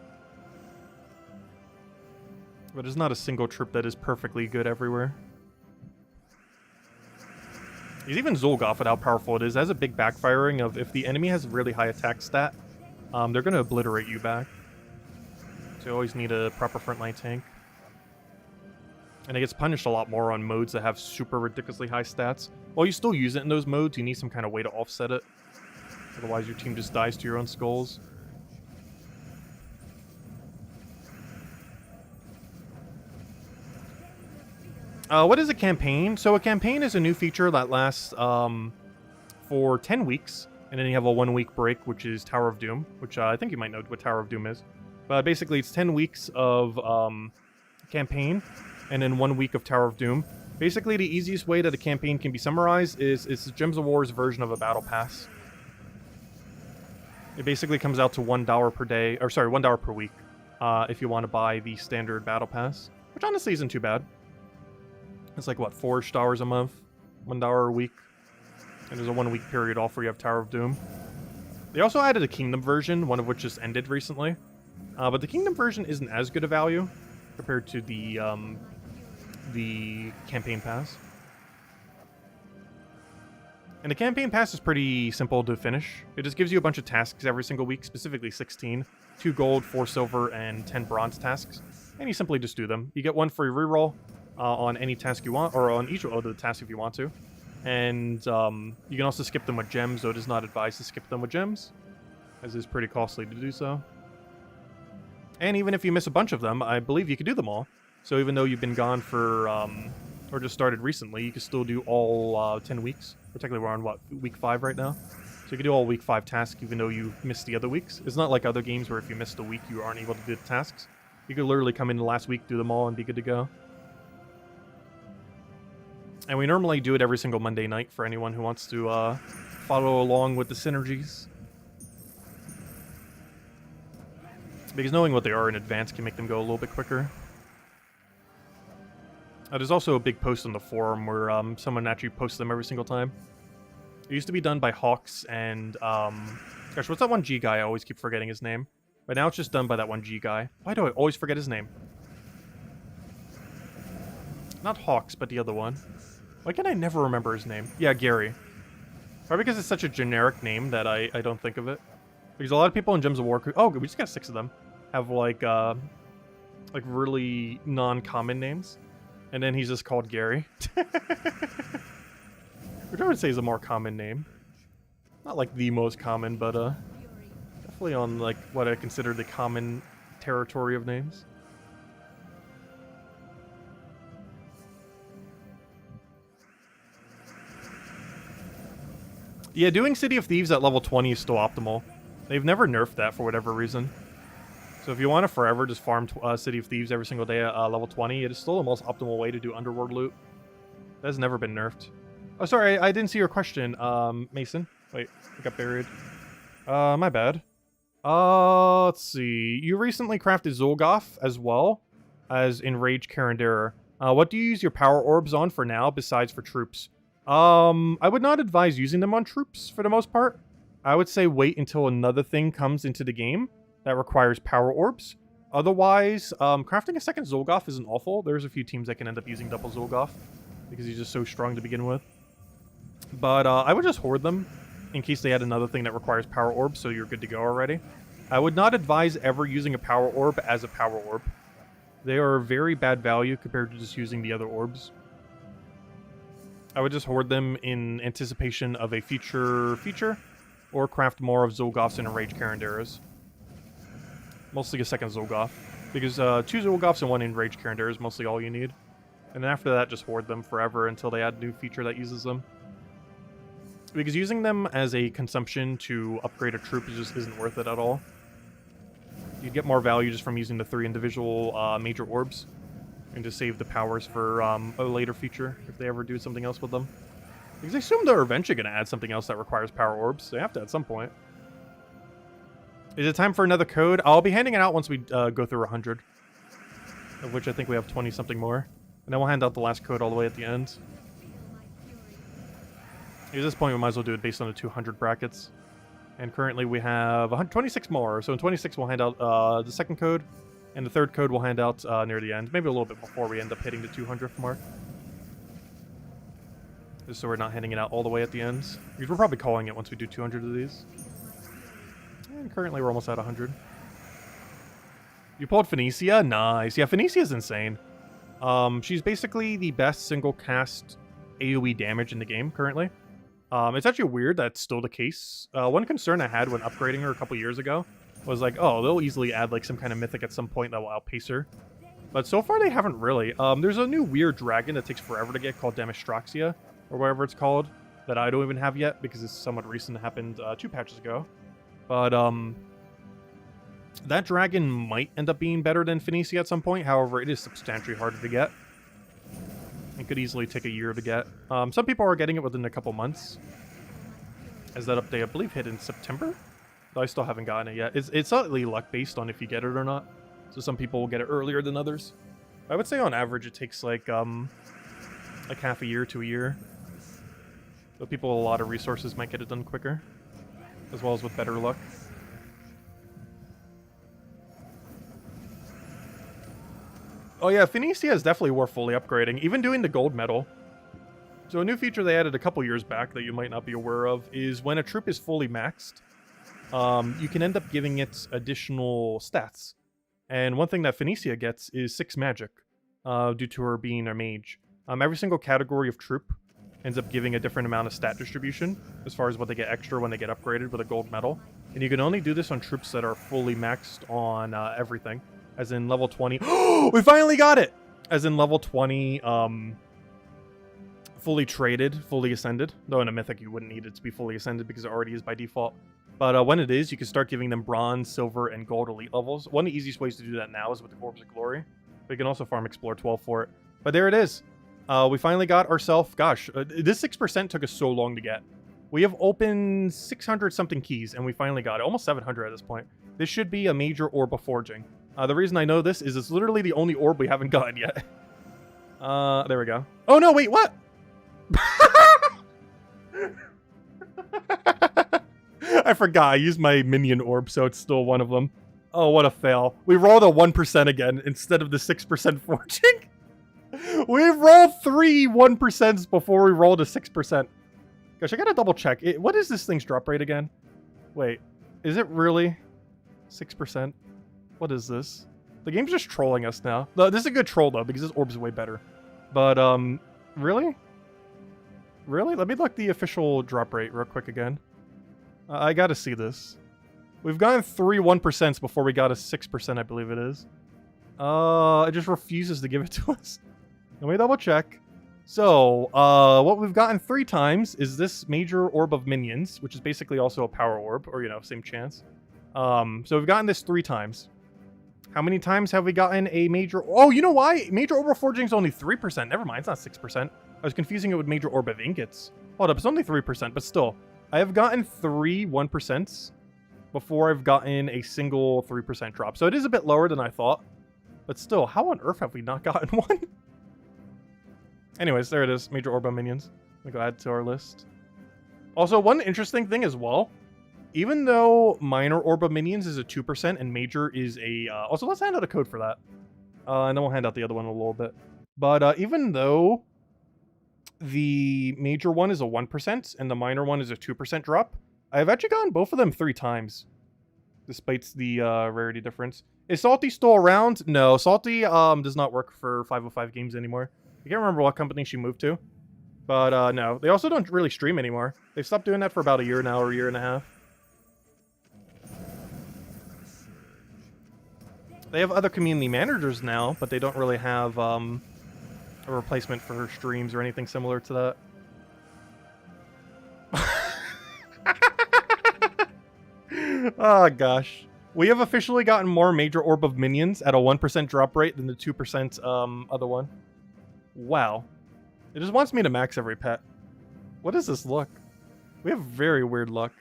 But there's not a single troop that is perfectly good everywhere. Because even Zolgoth, with how powerful it is, has a big backfiring of if the enemy has a really high attack stat, they're going to obliterate you back. So you always need a proper frontline tank. And it gets punished a lot more on modes that have super ridiculously high stats. While you still use it in those modes, you need some kind of way to offset it. Otherwise your team just dies to your own skulls. What is a campaign? So a campaign is a new feature that lasts for 10 weeks. And then you have a 1-week break, which is Tower of Doom. Which I think you might know what Tower of Doom is. But basically it's 10 weeks of campaign. And then 1 week of Tower of Doom. Basically, the easiest way that a campaign can be summarized is it's Gems of War's version of a battle pass. It basically comes out to $1 per day, or sorry, $1 per week, if you want to buy the standard battle pass, which honestly isn't too bad. It's like, what, $4-ish a month? $1 a week. And there's a 1-week period off where you have Tower of Doom. They also added a Kingdom version, one of which just ended recently. But the Kingdom version isn't as good a value compared to the campaign pass. And the campaign pass is pretty simple to finish. It just gives you a bunch of tasks every single week, specifically 16. 2 gold, 4 silver, and 10 bronze tasks. And you simply just do them. You get 1 free reroll on any task you want, or on each of the tasks if you want to. And you can also skip them with gems, though it is not advised to skip them with gems, as it is pretty costly to do so. And even if you miss a bunch of them, I believe you can do them all. So even though you've been gone for, or just started recently, you can still do all 10 weeks. Particularly we're on, what, week 5 right now? So you can do all week 5 tasks even though you missed the other weeks. It's not like other games where if you missed a week, you aren't able to do the tasks. You could literally come in the last week, do them all, and be good to go. And we normally do it every single Monday night for anyone who wants to follow along with the synergies. Because knowing what they are in advance can make them go a little bit quicker. There's also a big post on the forum where someone actually posts them every single time. It used to be done by Hawks and... gosh, what's that one G guy? I always keep forgetting his name. But now it's just done by that one G guy. Why do I always forget his name? Not Hawks, but the other one. Why can I never remember his name? Yeah, Gary. Probably because it's such a generic name that I don't think of it. Because a lot of people in Gems of War... Oh, we just got 6 of them. Have, like really non-common names. And then he's just called Gary. Which I would say is a more common name. Not, like, the most common, but, definitely on, like, what I consider the common territory of names. Yeah, doing City of Thieves at level 20 is still optimal. They've never nerfed that for whatever reason. So if you want to forever just farm City of Thieves every single day at level 20, it is still the most optimal way to do Underworld loot. That has never been nerfed. Oh, sorry, I didn't see your question, Mason. Wait, I got buried. My bad. Let's see. You recently crafted Zolgoth as well as Enraged Karandera. What do you use your power orbs on for now besides for troops? I would not advise using them on troops for the most part. I would say wait until another thing comes into the game that requires power orbs. Otherwise, crafting a second Zolgoth isn't awful. There's a few teams that can end up using double Zolgoth because he's just so strong to begin with. But I would just hoard them in case they add another thing that requires power orbs, so you're good to go already. I would not advise ever using a power orb as a power orb. They are very bad value compared to just using the other orbs. I would just hoard them in anticipation of a future feature, or craft more of Zolgoths and Enraged Karanderas. Mostly a second Zolgoth, because 2 Zolgoths and 1 Enraged Karandera is mostly all you need. And then after that, just hoard them forever until they add a new feature that uses them. Because using them as a consumption to upgrade a troop just isn't worth it at all. You'd get more value just from using the 3 individual major orbs, and to save the powers for a later feature, if they ever do something else with them. Because I assume they're eventually going to add something else that requires power orbs. They have to at some point. Is it time for another code? I'll be handing it out once we go through 100. Of which I think we have 20-something more. And then we'll hand out the last code all the way at the end. At this point, we might as well do it based on the 200 brackets. And currently we have 26 more. So in 26, we'll hand out the second code. And the third code we'll hand out near the end. Maybe a little bit before we end up hitting the 200th mark. Just so we're not handing it out all the way at the end. Because we're probably calling it once we do 200 of these. And currently we're almost at 100. You pulled Phoenicia? Nice. Yeah, Phoenicia's insane. She's basically the best single cast AoE damage in the game currently. It's actually weird that's still the case. One concern I had when upgrading her a couple years ago was like, oh, they'll easily add like some kind of mythic at some point that will outpace her. But so far they haven't really. There's a new weird dragon that takes forever to get called Demistraxia, or whatever it's called, that I don't even have yet because it's somewhat recent. It happened 2 patches ago. But that dragon might end up being better than Phoenicia at some point. However, it is substantially harder to get. It could easily take a year to get. Some people are getting it within a couple months. As that update, I believe, hit in September? Though I still haven't gotten it yet. It's slightly luck-based on if you get it or not. So some people will get it earlier than others. I would say on average it takes like half a year to a year. So people with a lot of resources might get it done quicker. As well as with better luck. Oh yeah, Phoenicia is definitely worth fully upgrading, even doing the gold medal. So a new feature they added a couple years back that you might not be aware of is when a troop is fully maxed, you can end up giving it additional stats. And one thing that Phoenicia gets is 6 magic, due to her being a mage. Every single category of troop ends up giving a different amount of stat distribution, as far as what they get extra when they get upgraded with a gold medal. And you can only do this on troops that are fully maxed on everything. As in level 20. Oh, we finally got it! As in level 20, fully traded, fully ascended. Though in a Mythic you wouldn't need it to be fully ascended because it already is by default. But when it is, you can start giving them bronze, silver, and gold elite levels. One of the easiest ways to do that now is with the Orbs of Glory. But you can also farm Explore 12 for it. But there it is. We finally got ourselves... Gosh, this 6% took us so long to get. We have opened 600-something keys, and we finally got it. Almost 700 at this point. This should be a major orb of forging. The reason I know this is it's literally the only orb we haven't gotten yet. There we go. Oh no, wait, what? I forgot. I used my minion orb, so it's still one of them. Oh, what a fail. We rolled a 1% again instead of the 6% fortune. We rolled 3 1% before we rolled a 6%. Gosh, I gotta double check. What is this thing's drop rate again? Wait, is it really 6%? What is this? The game's just trolling us now. This is a good troll, though, because this orb's way better. But, really? Really? Let me look the official drop rate real quick again. I gotta see this. We've gotten 3 1% before we got a 6%, I believe it is. It just refuses to give it to us. Let me double check. So, what we've gotten 3 times is this major orb of minions, which is basically also a power orb, or, you know, same chance. So we've gotten this 3 times. How many times have we gotten a major... Oh, you know why? Major orb of forging is only 3%. Never mind, it's not 6%. I was confusing it with major orb of ingots. Hold up, it's only 3%, but still. I have gotten 3 1% before I've gotten a single 3% drop. So it is a bit lower than I thought. But still, how on earth have we not gotten one? Anyways, there it is. Major orb of minions. Let me go add to our list. Also, one interesting thing as well. Even though minor orb of minions is a 2% and major is a... also, let's hand out a code for that. And then we'll hand out the other one in a little bit. But even though the major one is a 1% and the minor one is a 2% drop, I've actually gotten both of them 3 times. Despite the rarity difference. Is Salty still around? No, Salty does not work for 505 games anymore. I can't remember what company she moved to. But no, they also don't really stream anymore. They've stopped doing that for about a year now, or a year and a half. They have other community managers now, but they don't really have a replacement for her streams or anything similar to that. Oh, gosh. We have officially gotten more major orb of minions at a 1% drop rate than the 2% other one. Wow. It just wants me to max every pet. What does this look? We have very weird luck.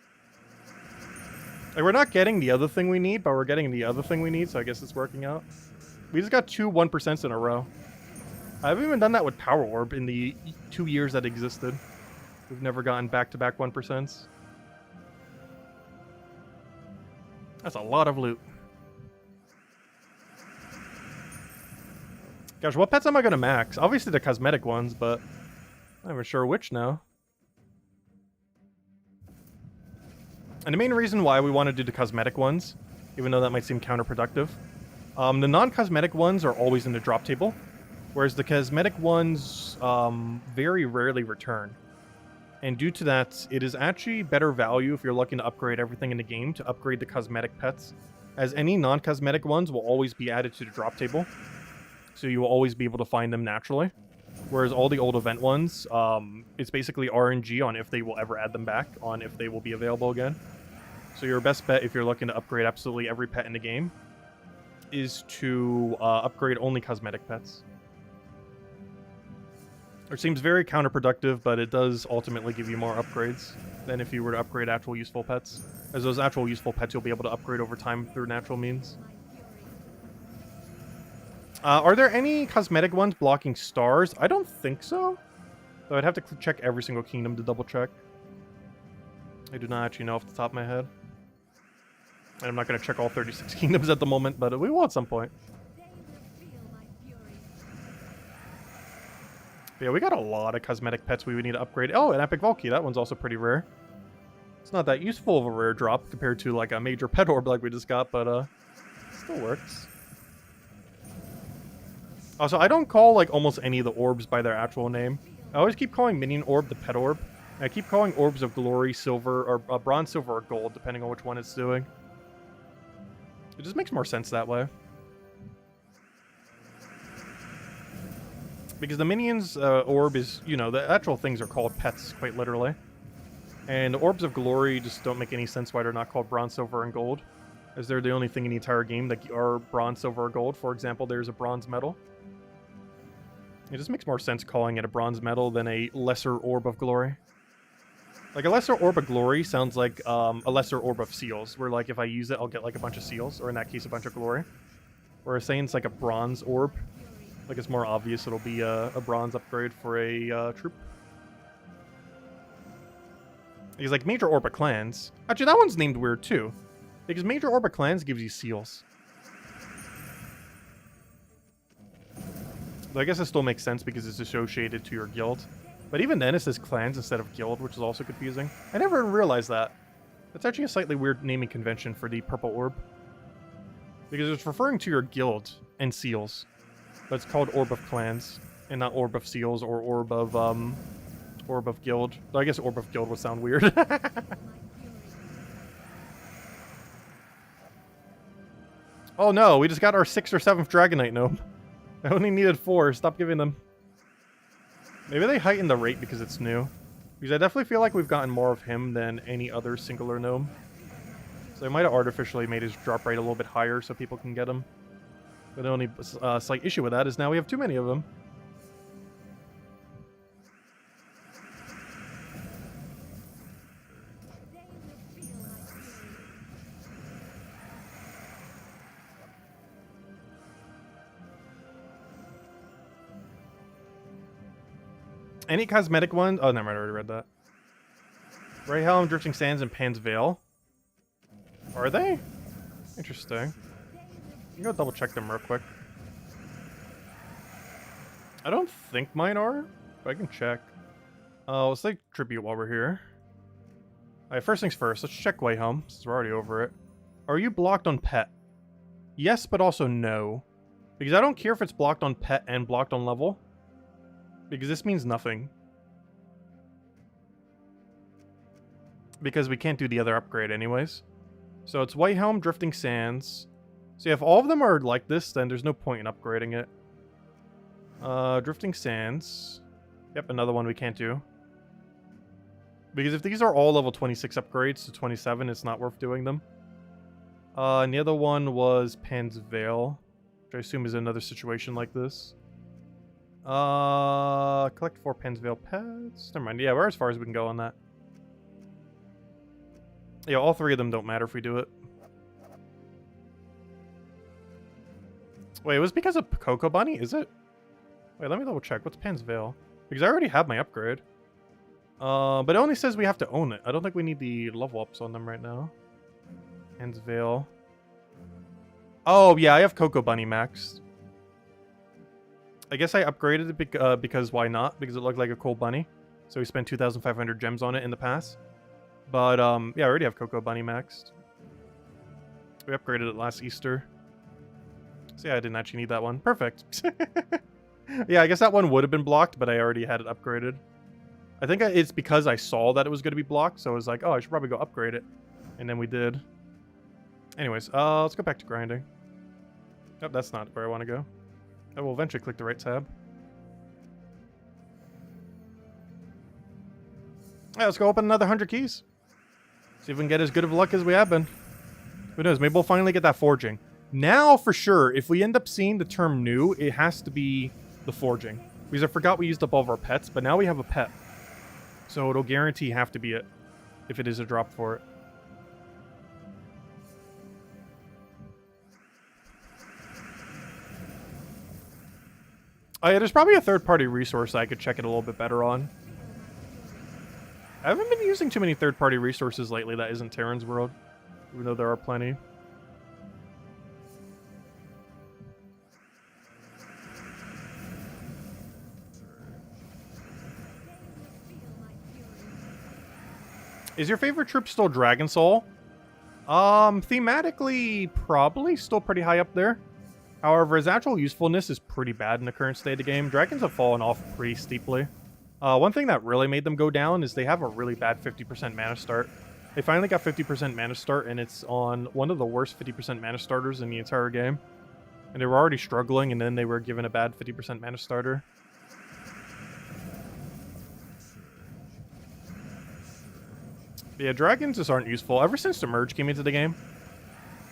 Like, we're not getting the other thing we need, but we're getting the other thing we need, so I guess it's working out. We just got 2 1% in a row. I haven't even done that with Power Orb in the 2 years that existed. We've never gotten back-to-back 1%. That's a lot of loot. Gosh, what pets am I going to max? Obviously the cosmetic ones, but I'm not even sure which now. And the main reason why we want to do the cosmetic ones, even though that might seem counterproductive, the non-cosmetic ones are always in the drop table, whereas the cosmetic ones very rarely return. And due to that, it is actually better value if you're looking to upgrade everything in the game to upgrade the cosmetic pets, as any non-cosmetic ones will always be added to the drop table, so you will always be able to find them naturally. Whereas all the old event ones, it's basically RNG on if they will ever add them back, on if they will be available again. So your best bet if you're looking to upgrade absolutely every pet in the game is to upgrade only cosmetic pets. It seems very counterproductive, but it does ultimately give you more upgrades than if you were to upgrade actual useful pets. As those actual useful pets you'll be able to upgrade over time through natural means. Are there any cosmetic ones blocking stars? I don't think so. Though I'd have to check every single kingdom to double check. I do not actually know off the top of my head. And I'm not going to check all 36 kingdoms at the moment, but we will at some point. But yeah, we got a lot of cosmetic pets we would need to upgrade. Oh, an Epic Valky. That one's also pretty rare. It's not that useful of a rare drop compared to like a major pet orb like we just got, but still works. Also, I don't call like almost any of the orbs by their actual name. I always keep calling Minion Orb the Pet Orb. And I keep calling Orbs of Glory Silver, or Bronze, Silver, or Gold, depending on which one it's doing. It just makes more sense that way. Because the Minions Orb is, you know, the actual things are called pets, quite literally. And the Orbs of Glory just don't make any sense why they're not called Bronze, Silver, and Gold. As they're the only thing in the entire game that are Bronze, Silver, or Gold. For example, there's a Bronze Medal. It just makes more sense calling it a Bronze Medal than a Lesser Orb of Glory. Like, a Lesser Orb of Glory sounds like a Lesser Orb of Seals, where, like, if I use it, I'll get, like, a bunch of Seals, or in that case, a bunch of Glory. Whereas saying it's, like, a Bronze Orb, like, it's more obvious it'll be a Bronze upgrade for a troop. He's like, Major Orb of Clans. Actually, that one's named weird, too. Because Major Orbit Clans gives you seals. Though I guess it still makes sense because it's associated to your guild. But even then it says clans instead of guild, which is also confusing. I never even realized that. That's actually a slightly weird naming convention for the purple orb. Because it's referring to your guild and seals. But it's called Orb of Clans. And not Orb of Seals or Orb of Guild. Though I guess Orb of Guild would sound weird. Oh no, we just got our 6th or 7th Dragonite gnome. I only needed 4. Stop giving them. Maybe they heightened the rate because it's new. Because I definitely feel like we've gotten more of him than any other singular gnome. So they might have artificially made his drop rate a little bit higher so people can get him. But the only slight issue with that is now we have too many of them. Any cosmetic ones? Oh, never mind, I already read that. Rayhelm, Drifting Sands, and Pan's Veil. Are they? Interesting. I'm gonna double check them real quick. I don't think mine are, but I can check. Let's take Tribute while we're here. Alright, first things first, let's check Wayhelm, since we're already over it. Are you blocked on Pet? Yes, but also no. Because I don't care if it's blocked on Pet and blocked on level. Because this means nothing. Because we can't do the other upgrade anyways. So it's Whitehelm, Drifting Sands. So if all of them are like this, then there's no point in upgrading it. Drifting Sands. Yep, another one we can't do. Because if these are all level 26 upgrades to 27, it's not worth doing them. And the other one was Pan's Veil, which I assume is another situation like this. Collect 4 Pan's Veil pets. Never mind. Yeah, we're as far as we can go on that. Yeah, all 3 of them don't matter if we do it. Wait, it was because of Cocoa Bunny? Is it? Wait, let me double check. What's Pan's Veil? Because I already have my upgrade. But it only says we have to own it. I don't think we need the level ups on them right now. Pan's Veil. Oh, yeah, I have Cocoa Bunny maxed. I guess I upgraded it because why not? Because it looked like a cool bunny. So we spent 2,500 gems on it in the past. But, yeah, I already have Cocoa Bunny maxed. We upgraded it last Easter. So yeah, I didn't actually need that one. Perfect. Yeah, I guess that one would have been blocked, but I already had it upgraded. I think it's because I saw that it was going to be blocked, so I was like, oh, I should probably go upgrade it. And then we did. Anyways, let's go back to grinding. Nope, that's not where I want to go. I will eventually click the right tab. Yeah, let's go open another 100 keys. See if we can get as good of luck as we have been. Who knows, maybe we'll finally get that forging. Now, for sure, if we end up seeing the term new, it has to be the forging. Because I forgot we used up all of our pets, but now we have a pet. So it'll guarantee have to be it, if it is a drop for it. Oh yeah, there's probably a third-party resource I could check it a little bit better on. I haven't been using too many third-party resources lately that isn't Terran's World, even though there are plenty. Is your favorite troop still Dragon Soul? Thematically, probably still pretty high up there. However, his actual usefulness is pretty bad in the current state of the game. Dragons have fallen off pretty steeply. One thing that really made them go down is they have a really bad 50% mana start. They finally got 50% mana start, and it's on one of the worst 50% mana starters in the entire game. And they were already struggling, and then they were given a bad 50% mana starter. But yeah, dragons just aren't useful. Ever since the merge came into the game,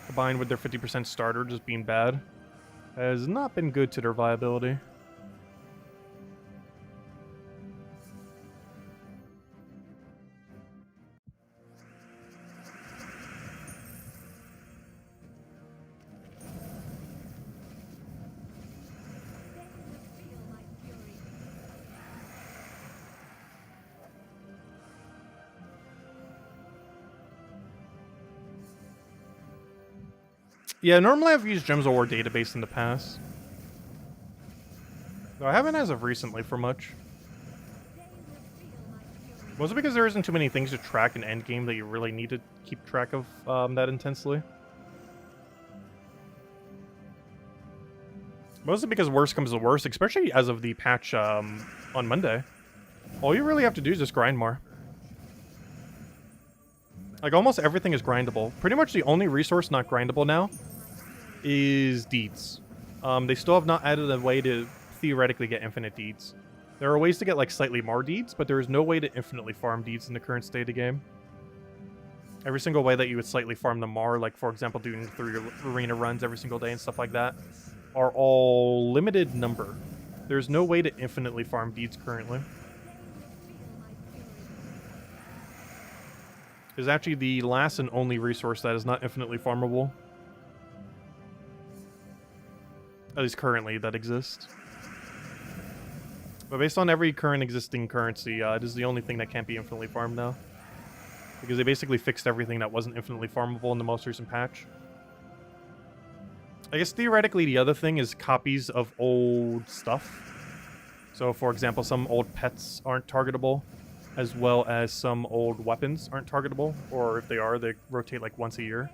combined with their 50% starter just being bad, has not been good to their viability. Yeah, normally I've used Gems of War database in the past. Though I haven't as of recently for much. Was it because there isn't too many things to track in endgame that you really need to keep track of that intensely? Mostly because worse comes to worse, especially as of the patch on Monday. All you really have to do is just grind more. Like, almost everything is grindable. Pretty much the only resource not grindable now is deeds. They still have not added a way to theoretically get infinite deeds. There are ways to get, like, slightly more deeds, but there is no way to infinitely farm deeds in the current state of the game. Every single way that you would slightly farm them more, like, for example, doing 3 arena runs every single day and stuff like that, are all limited number. There's no way to infinitely farm deeds currently. Is actually the last and only resource that is not infinitely farmable. At least currently, that exists. But based on every current existing currency, it is the only thing that can't be infinitely farmed now. Because they basically fixed everything that wasn't infinitely farmable in the most recent patch. I guess theoretically the other thing is copies of old stuff. So for example, some old pets aren't targetable, as well as some old weapons aren't targetable, or if they are, they rotate like once a year.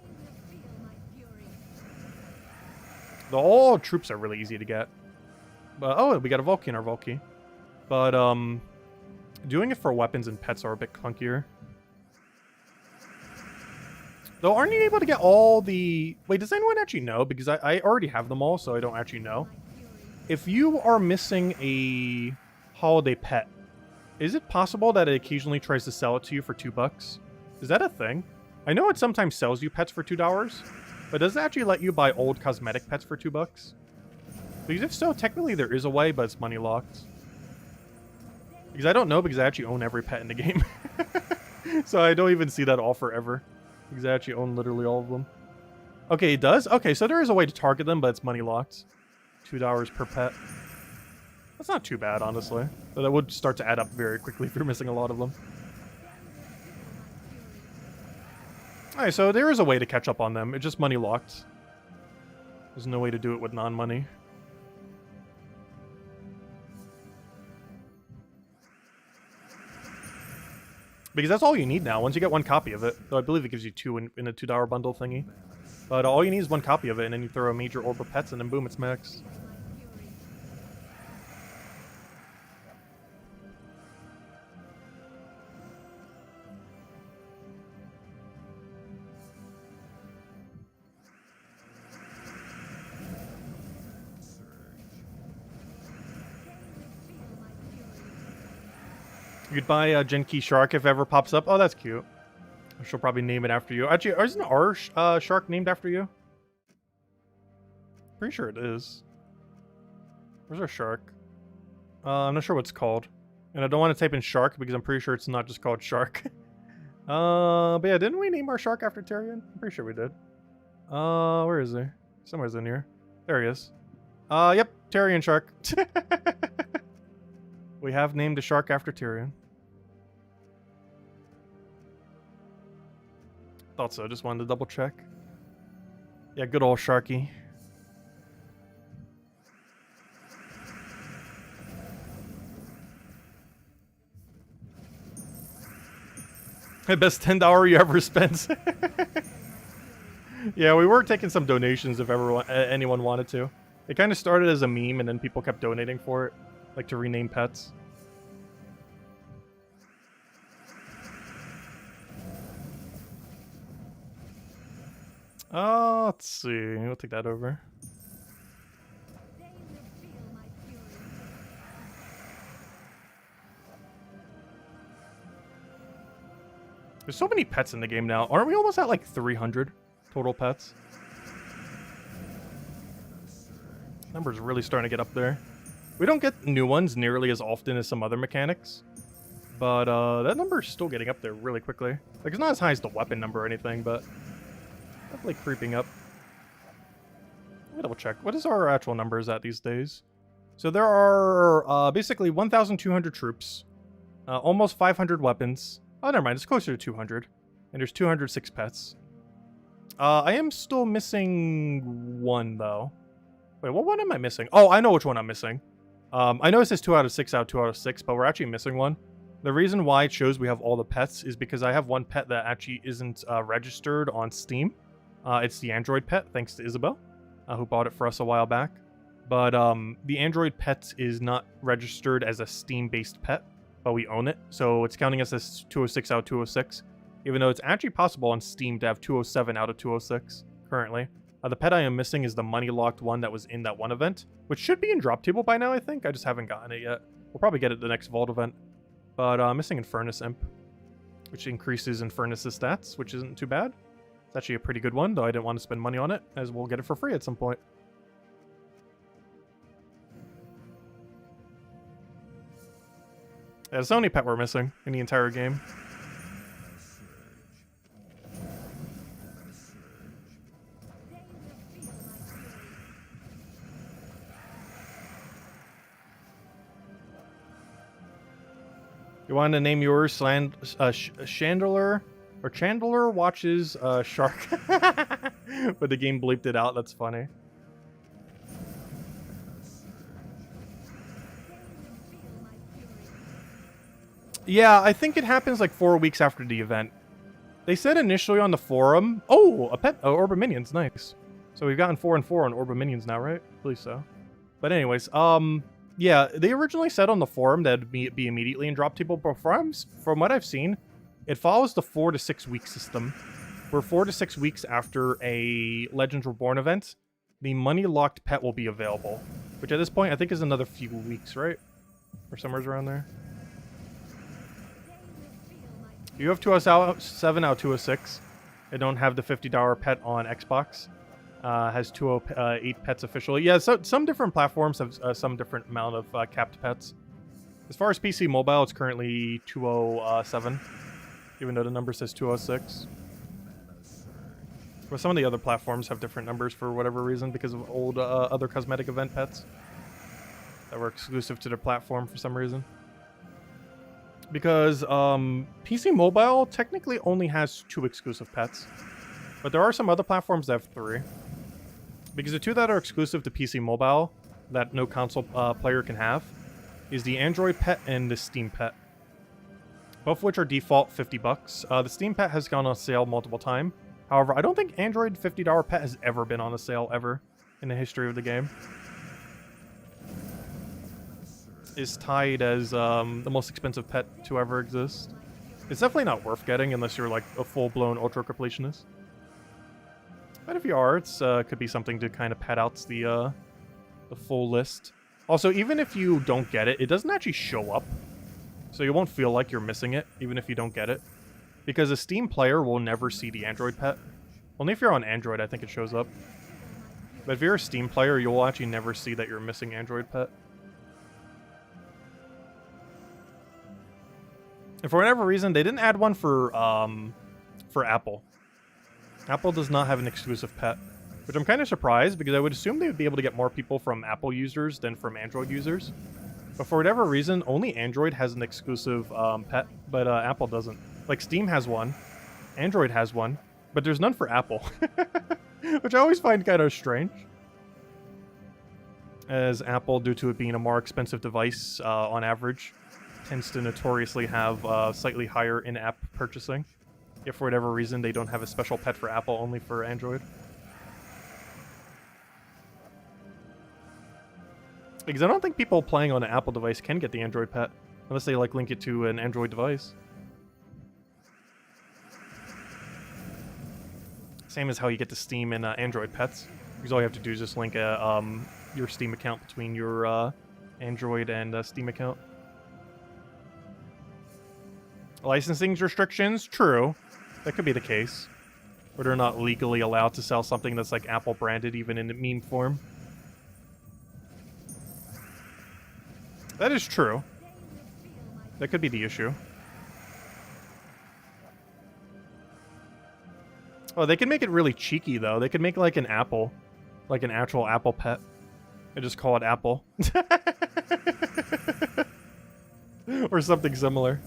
The all troops are really easy to get. But oh, we got a Volky in our Volky. But doing it for weapons and pets are a bit clunkier. Though, aren't you able to get all the... Wait, does anyone actually know? Because I already have them all, so I don't actually know. If you are missing a holiday pet, is it possible that it occasionally tries to sell it to you for $2? Is that a thing? I know it sometimes sells you pets for $2, but does it actually let you buy old cosmetic pets for $2? Because if so, technically there is a way, but it's money locked. Because I don't know, because I actually own every pet in the game. So I don't even see that offer ever. Because I actually own literally all of them. Okay, it does? Okay, so there is a way to target them, but it's money locked. $2 per pet. That's not too bad, honestly. But that would start to add up very quickly if you're missing a lot of them. Alright, so there is a way to catch up on them. It's just money locked. There's no way to do it with non-money. Because that's all you need now, once you get one copy of it. Though I believe it gives you 2 in a $2 bundle thingy. But all you need is one copy of it, and then you throw a major orb of pets, and then boom, it's max. You'd buy a Genki Shark if ever pops up. Oh, that's cute. She'll probably name it after you. Actually, isn't our shark named after you? Pretty sure it is. Where's our shark? I'm not sure what it's called. And I don't want to type in shark because I'm pretty sure it's not just called shark. But yeah, didn't we name our shark after Tyrion? I'm pretty sure we did. Where is he? Somewhere's in here. There he is. Yep, Tyrion shark. We have named a shark after Tyrion. Thought so, just wanted to double check. Yeah, good old Sharky. Best $10 you ever spent. Yeah, we were taking some donations if ever anyone wanted to. It kind of started as a meme and then people kept donating for it. Like to rename pets. Let's see. We'll take that over. There's so many pets in the game now. Aren't we almost at like 300 total pets? Number's really starting to get up there. We don't get new ones nearly as often as some other mechanics. But that number's still getting up there really quickly. Like, it's not as high as the weapon number or anything, but definitely creeping up. Let me double check. What is our actual numbers at these days? So there are basically 1,200 troops, almost 500 weapons. Oh, never mind. It's closer to 200. And there's 206 pets. I am still missing one, though. Wait, what one am I missing? Oh, I know which one I'm missing. I know it says 2 out of 6 out of 2 out of 6, but we're actually missing one. The reason why it shows we have all the pets is because I have one pet that actually isn't registered on Steam. It's the Android pet, thanks to Isabel, who bought it for us a while back. But the Android pet is not registered as a Steam-based pet, but we own it, so it's counting us as 206 out of 206, even though it's actually possible on Steam to have 207 out of 206 currently. The pet I am missing is the money-locked one that was in that one event, which should be in drop table by now, I think. I just haven't gotten it yet. We'll probably get it the next vault event. But I'm missing Infernus Imp, which increases Infernus' stats, which isn't too bad. It's actually a pretty good one, though I didn't want to spend money on it, as we'll get it for free at some point. Yeah, it's the only pet we're missing in the entire game. You want to name yours Chandler? Or Chandler watches Shark. But the game bleeped it out, that's funny. Yeah, I think it happens like 4 weeks after the event. They said initially on the forum... Oh, a pet! Oh, Orb Minions, nice. So we've gotten 4 and 4 on Orb Minions now, right? I believe so. But anyways, yeah, they originally said on the forum that it'd be immediately in drop table, but from what I've seen, it follows the 4 to 6 week system, where 4 to 6 weeks after a Legends Reborn event, the money-locked pet will be available, which at this point I think is another few weeks, right? Or somewhere around there. You have 207 out of 206. I don't have the $50 pet on Xbox. Has 208 pets officially. Yeah, so some different platforms have some different amount of capped pets. As far as PC Mobile, it's currently 207, even though the number says 206. But some of the other platforms have different numbers for whatever reason because of old other cosmetic event pets that were exclusive to their platform for some reason. Because PC Mobile technically only has 2 exclusive pets, but there are some other platforms that have 3. Because the 2 that are exclusive to PC Mobile that no console player can have is the Android pet and the Steam pet. Both of which are default $50. The Steam pet has gone on sale multiple times. However, I don't think Android $50 pet has ever been on a sale ever in the history of the game. Is tied as the most expensive pet to ever exist. It's definitely not worth getting unless you're like a full-blown ultra completionist. But if you are, it's could be something to kind of pad out the full list. Also, even if you don't get it, it doesn't actually show up, so you won't feel like you're missing it, even if you don't get it, because a Steam player will never see the Android pet. Only if you're on Android, I think it shows up. But if you're a Steam player, you'll actually never see that you're missing Android pet. And for whatever reason, they didn't add one for Apple. Apple does not have an exclusive pet, which I'm kind of surprised because I would assume they would be able to get more people from Apple users than from Android users. But for whatever reason, only Android has an exclusive pet, but Apple doesn't. Like, Steam has one, Android has one, but there's none for Apple, which I always find kind of strange. As Apple, due to it being a more expensive device on average, tends to notoriously have slightly higher in-app purchasing. If for whatever reason they don't have a special pet for Apple, only for Android. Because I don't think people playing on an Apple device can get the Android pet, unless they like link it to an Android device. Same as how you get to Steam and Android pets, because all you have to do is just link your Steam account between your Android and Steam account. Licensing restrictions? True. That could be the case. Where they're not legally allowed to sell something that's like Apple branded even in meme form. That is true. That could be the issue. Oh, they could make it really cheeky though. They could make like an apple. Like an actual Apple pet. And just call it Apple. Or something similar.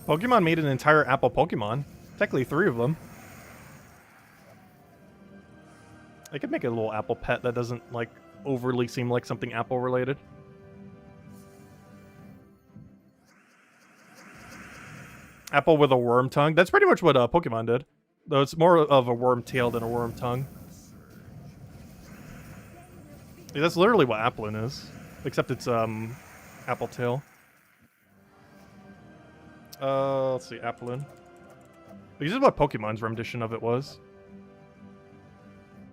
Pokemon made an entire Apple Pokemon. Technically 3 of them. I could make a little Apple pet that doesn't, like, overly seem like something Apple related. Apple with a worm tongue. That's pretty much what Pokemon did. Though it's more of a worm tail than a worm tongue. Yeah, that's literally what Applin is. Except it's, Apple tail. Let's see, Applin. This is what Pokemon's rendition of it was.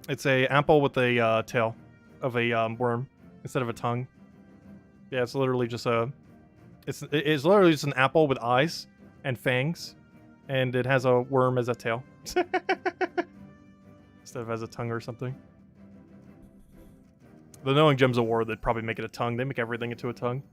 It's a apple with a, tail of a, worm instead of a tongue. Yeah, it's literally just a... It's literally just an apple with eyes and fangs, and it has a worm as a tail. Instead of as a tongue or something. The knowing Gems of War, they'd probably make it a tongue. They make everything into a tongue.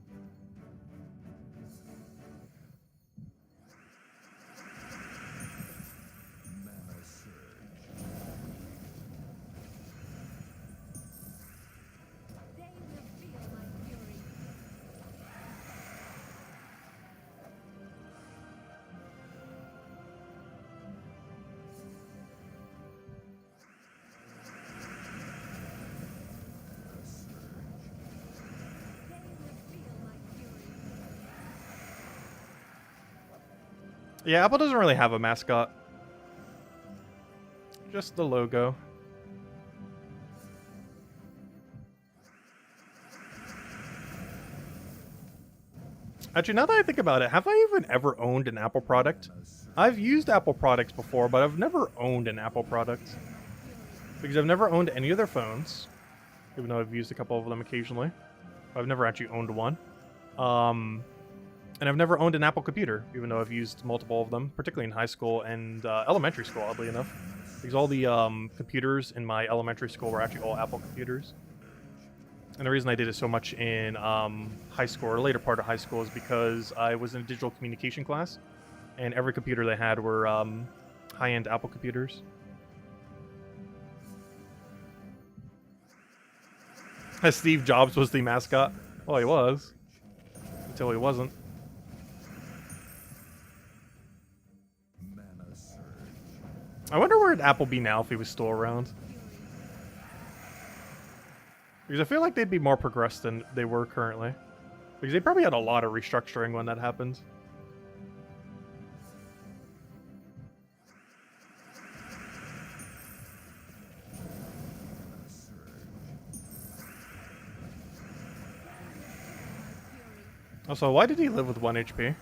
Yeah, Apple doesn't really have a mascot. Just the logo. Actually, now that I think about it, have I even ever owned an Apple product? I've used Apple products before, but I've never owned an Apple product. Because I've never owned any of their phones. Even though I've used a couple of them occasionally. I've never actually owned one. And I've never owned an Apple computer, even though I've used multiple of them, particularly in high school and elementary school, oddly enough. Because all the computers in my elementary school were actually all Apple computers. And the reason I did it so much in high school, or later part of high school, is because I was in a digital communication class, and every computer they had were high-end Apple computers. As Steve Jobs was the mascot. Well, he was. Until he wasn't. I wonder where would Apple be now if he was still around. Because I feel like they'd be more progressed than they were currently. Because they probably had a lot of restructuring when that happened. Also, why did he live with 1 HP?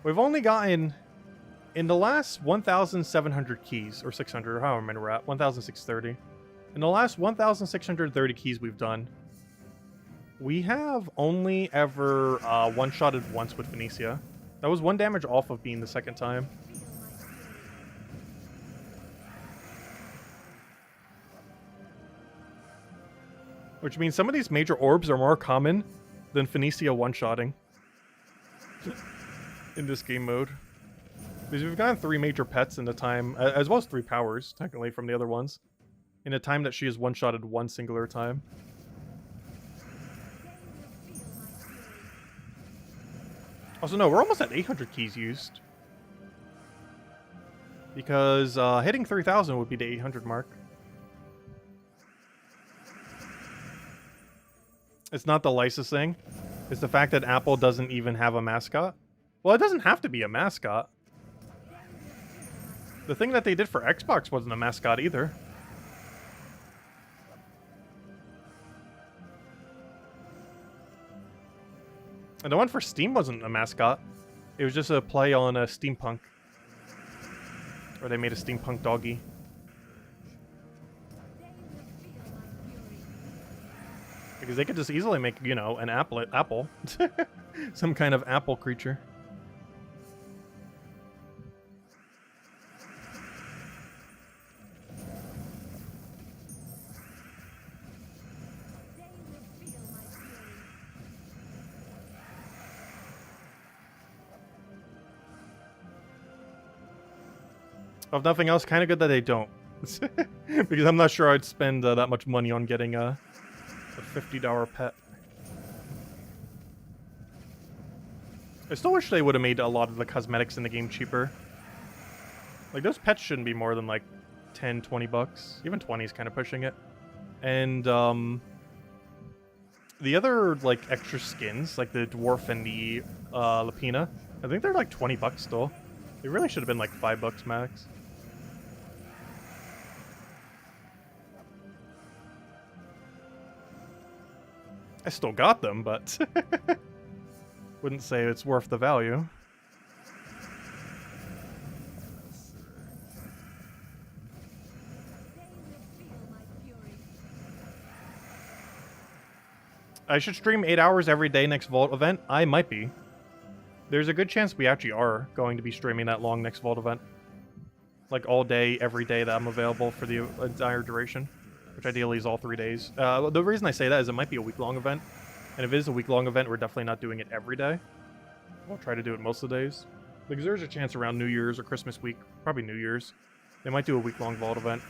We've only gotten... In the last 1,700 keys, or 600, or however many we're at, 1,630. In the last 1,630 keys we've done, we have only ever one-shotted once with Phoenicia. That was 1 damage off of being the second time. Which means some of these major orbs are more common than Phoenicia one-shotting. In this game mode. Because we've gotten 3 major pets in the time, as well as 3 powers, technically, from the other ones. In a time that she has one-shotted 1 singular time. Also, no, we're almost at 800 keys used. Because hitting 3,000 would be the 800 mark. It's not the licensing. It's the fact that Apple doesn't even have a mascot. Well, it doesn't have to be a mascot. The thing that they did for Xbox wasn't a mascot either. And the one for Steam wasn't a mascot. It was just a play on a steampunk. Or they made a steampunk doggy. Because they could just easily make, you know, an apple. Some kind of apple creature. If nothing else, kind of good that they don't. Because I'm not sure I'd spend that much money on getting a $50 pet. I still wish they would have made a lot of the cosmetics in the game cheaper. Like, those pets shouldn't be more than, like, 10, 20 bucks. Even 20 is kind of pushing it. And, the other, like, extra skins, like the Dwarf and the, Lapina, I think they're, like, 20 bucks still. They really should have been, like, 5 bucks max. I still got them, but wouldn't say it's worth the value. I should stream 8 hours every day next Vault event. I might be. There's a good chance we actually are going to be streaming that long next Vault event. Like all day, every day that I'm available for the entire duration. Which ideally is all 3 days. The reason I say that is it might be a week-long event. And if it is a week-long event, we're definitely not doing it every day. We'll try to do it most of the days. Because there's a chance around New Year's or Christmas week, probably New Year's, they might do a week-long Vault event.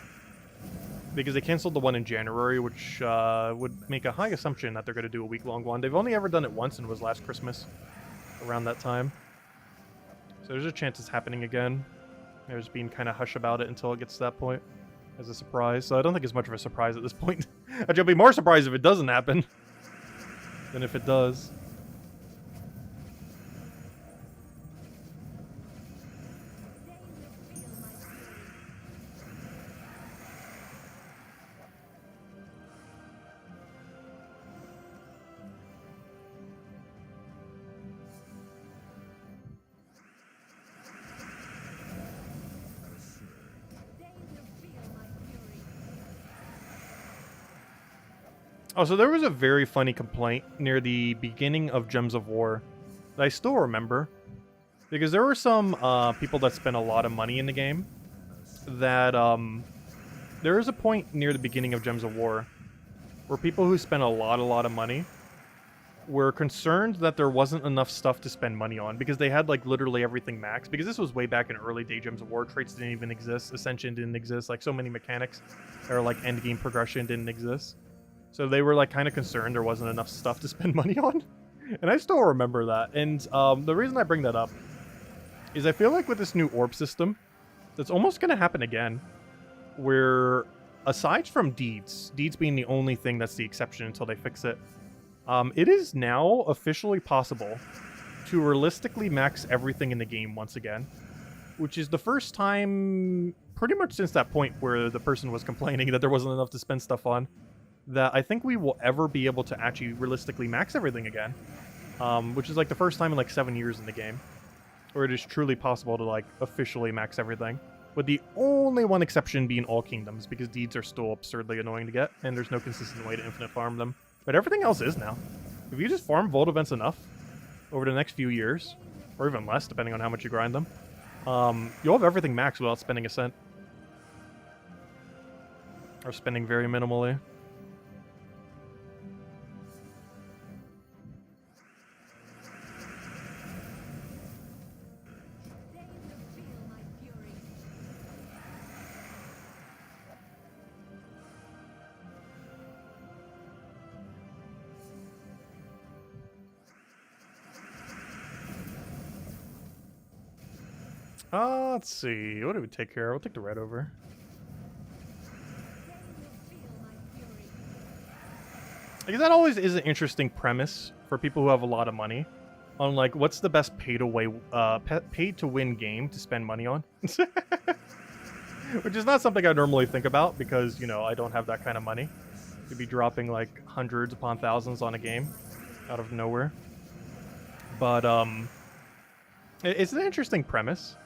Because they canceled the one in January, which would make a high assumption that they're going to do a week-long one. They've only ever done it once, and it was last Christmas, around that time. So there's a chance it's happening again. There's being kind of hush about it until it gets to that point, as a surprise. So I don't think it's much of a surprise at this point. I'd be more surprised if it doesn't happen than if it does. Oh, so there was a very funny complaint near the beginning of Gems of War that I still remember. Because there were some people that spent a lot of money in the game that, there is a point near the beginning of Gems of War where people who spent a lot of money were concerned that there wasn't enough stuff to spend money on because they had, like, literally everything maxed. Because this was way back in early day Gems of War. Traits didn't even exist. Ascension didn't exist. Like, so many mechanics or, like, endgame progression didn't exist. So they were, like, kind of concerned there wasn't enough stuff to spend money on. And I still remember that. And the reason I bring that up is I feel like with this new orb system, that's almost going to happen again. Where, aside from deeds being the only thing that's the exception until they fix it, it is now officially possible to realistically max everything in the game once again. Which is the first time, pretty much since that point where the person was complaining that there wasn't enough to spend stuff on, that I think we will ever be able to actually realistically max everything again. Which is like the first time in like 7 years in the game. Where it is truly possible to like officially max everything. With the only one exception being all kingdoms, because deeds are still absurdly annoying to get, and there's no consistent way to infinite farm them. But everything else is now. If you just farm Vault events enough over the next few years, or even less depending on how much you grind them, you'll have everything maxed without spending a cent. Or spending very minimally. Let's see. What do we take care of? We'll take the red over. Because that always is an interesting premise for people who have a lot of money. On, like, what's the best pay-to-win game to spend money on? Which is not something I normally think about, because, you know, I don't have that kind of money. To be dropping, like, hundreds upon thousands on a game out of nowhere. But, it's an interesting premise.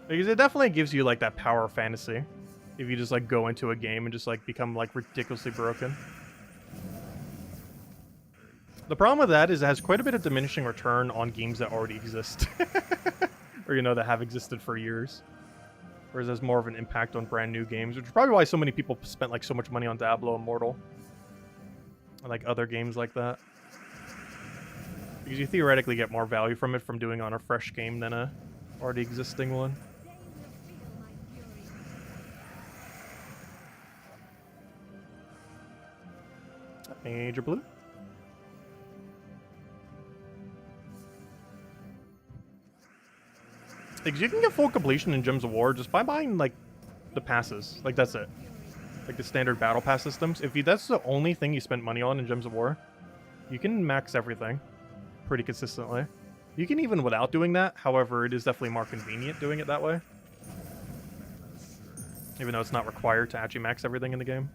Because it definitely gives you, like, that power fantasy. If you just, like, go into a game and just, like, become, like, ridiculously broken. The problem with that is it has quite a bit of diminishing return on games that already exist. Or, you know, that have existed for years. Whereas there's more of an impact on brand new games, which is probably why so many people spent, like, so much money on Diablo Immortal. And, like, other games like that. Because you theoretically get more value from it from doing on a fresh game than a already existing one. Major blue. Because you can get full completion in Gems of War just by buying, like, the passes. Like, that's it. Like, the standard battle pass systems. If that's the only thing you spend money on in Gems of War, you can max everything pretty consistently. You can even without doing that, however, it is definitely more convenient doing it that way. Even though it's not required to actually max everything in the game.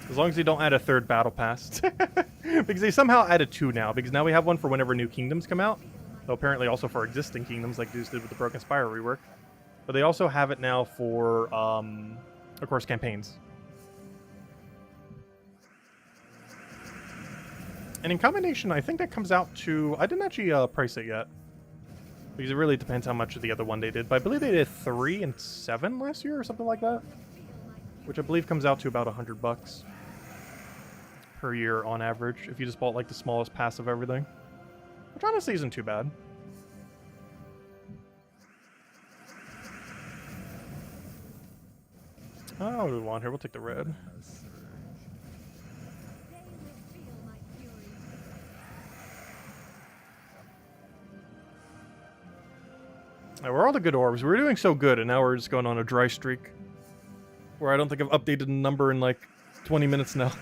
As long as they don't add a third battle pass. Because they somehow added 2 now, because now we have one for whenever new kingdoms come out. Though apparently also for existing kingdoms, like Deuce did with the Broken Spire rework. But they also have it now for, of course, campaigns. And in combination, I think that comes out to... I didn't actually price it yet. Because it really depends how much of the other one they did. But I believe they did 3 and 7 last year or something like that. Which I believe comes out to about $100 per year on average. If you just bought like the smallest pass of everything. Which honestly isn't too bad. Oh, what do we want here? We'll take the red. Right, where are all the good orbs? We were doing so good, and now we're just going on a dry streak. Where I don't think I've updated a number in like 20 minutes now.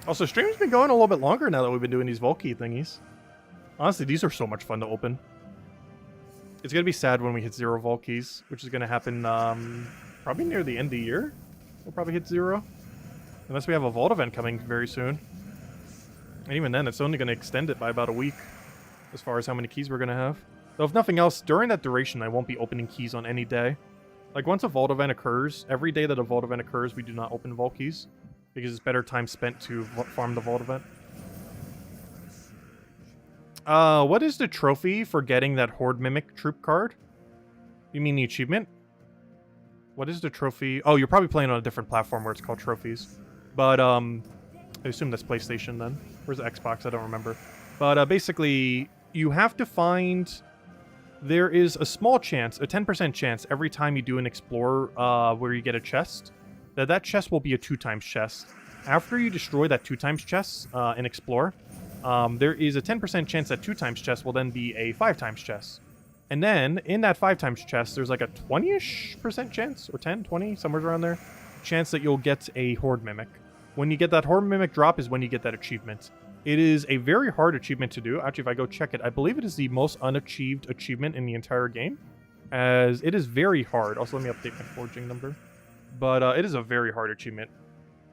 Also, stream's been going a little bit longer now that we've been doing these Volkey thingies. Honestly, these are so much fun to open. It's going to be sad when we hit 0 Volkeys, which is going to happen probably near the end of the year. We'll probably hit 0. Unless we have a Vault event coming very soon. And even then, it's only going to extend it by about a week. As far as how many keys we're going to have. Though if nothing else, during that duration, I won't be opening keys on any day. Like, once a Vault event occurs, every day that a Vault event occurs, we do not open Vault keys. Because it's better time spent to farm the Vault event. What is the trophy for getting that Horde Mimic troop card? You mean the achievement? What is the trophy? Oh, you're probably playing on a different platform where it's called trophies. But, I assume that's PlayStation then. Where's the Xbox? I don't remember. But, basically, you have to find... There is a small chance, a 10% chance, every time you do an Explore, where you get a chest, that chest will be a 2x chest. After you destroy that 2x chest, in Explore, there is a 10% chance that 2x chest will then be a 5x chest. And then, in that 5x chest, there's like a 20-ish% chance, or 10, 20, somewhere around there, chance that you'll get a Horde Mimic. When you get that Horde Mimic drop is when you get that achievement. It is a very hard achievement to do. Actually, if I go check it, I believe it is the most unachieved achievement in the entire game. As it is very hard. Also, let me update my forging number. But it is a very hard achievement.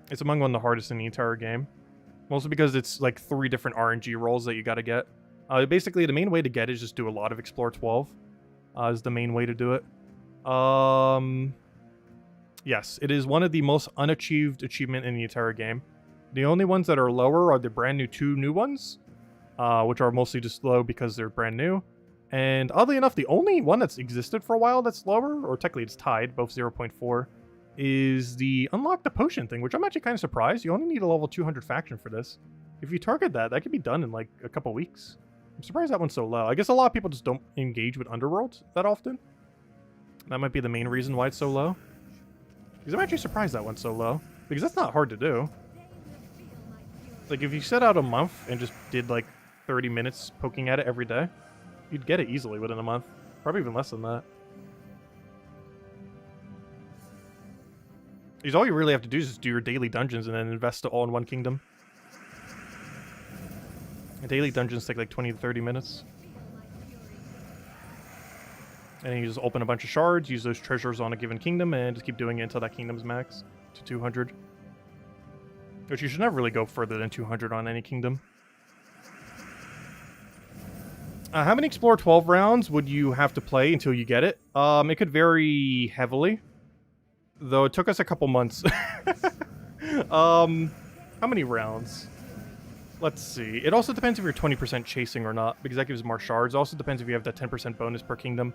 It's among one of the hardest in the entire game. Mostly because it's like 3 different RNG rolls that you gotta get. Basically, the main way to get it is just do a lot of Explore 12. Is the main way to do it. Yes, it is one of the most unachieved achievement in the entire game. The only ones that are lower are the brand new 2 new ones. Which are mostly just low because they're brand new. And oddly enough, the only one that's existed for a while that's lower, or technically it's tied, both 0.4, is the unlock the potion thing, which I'm actually kind of surprised. You only need a level 200 faction for this. If you target that could be done in like a couple weeks. I'm surprised that one's so low. I guess a lot of people just don't engage with Underworld that often. That might be the main reason why it's so low. Because I'm actually surprised that one's so low. Because that's not hard to do. Like, if you set out a month and just did like 30 minutes poking at it every day, you'd get it easily within a month. Probably even less than that. Because all you really have to do is just do your daily dungeons and then invest it all in one kingdom. And daily dungeons take like 20 to 30 minutes. And then you just open a bunch of shards, use those treasures on a given kingdom, and just keep doing it until that kingdom's max to 200. Which you should never really go further than 200 on any kingdom. How many Explore 12 rounds would you have to play until you get it? It could vary heavily. Though it took us a couple months. How many rounds? Let's see. It also depends if you're 20% chasing or not, because that gives more shards. It also depends if you have that 10% bonus per kingdom.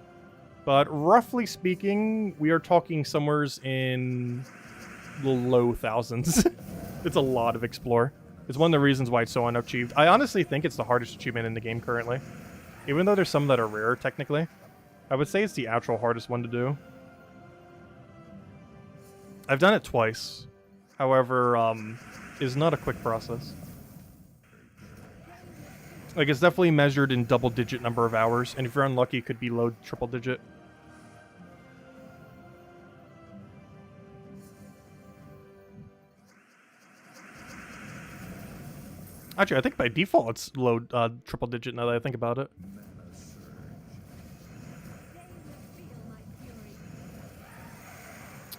But roughly speaking, we are talking somewheres in the low thousands. It's a lot of Explore. It's one of the reasons why it's so unachieved. I honestly think it's the hardest achievement in the game currently. Even though there's some that are rare, technically. I would say it's the actual hardest one to do. I've done it twice. However, it's not a quick process. Like, it's definitely measured in double-digit number of hours, and if you're unlucky, it could be low triple-digit. Actually, I think by default it's low triple-digit now that I think about it.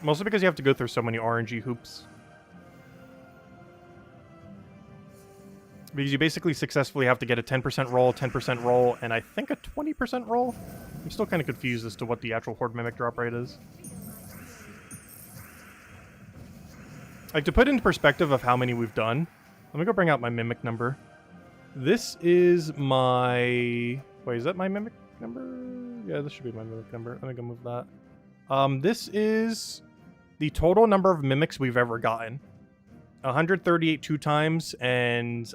Mostly because you have to go through so many RNG hoops. Because you basically successfully have to get a 10% roll, 10% roll, and I think a 20% roll? I'm still kind of confused as to what the actual Horde Mimic drop rate is. Like, to put into perspective of how many we've done, let me go bring out my Mimic number. This is my... Wait, is that my Mimic number? Yeah, this should be my Mimic number. Let me go move that. This is the total number of Mimics we've ever gotten. 138 2 times and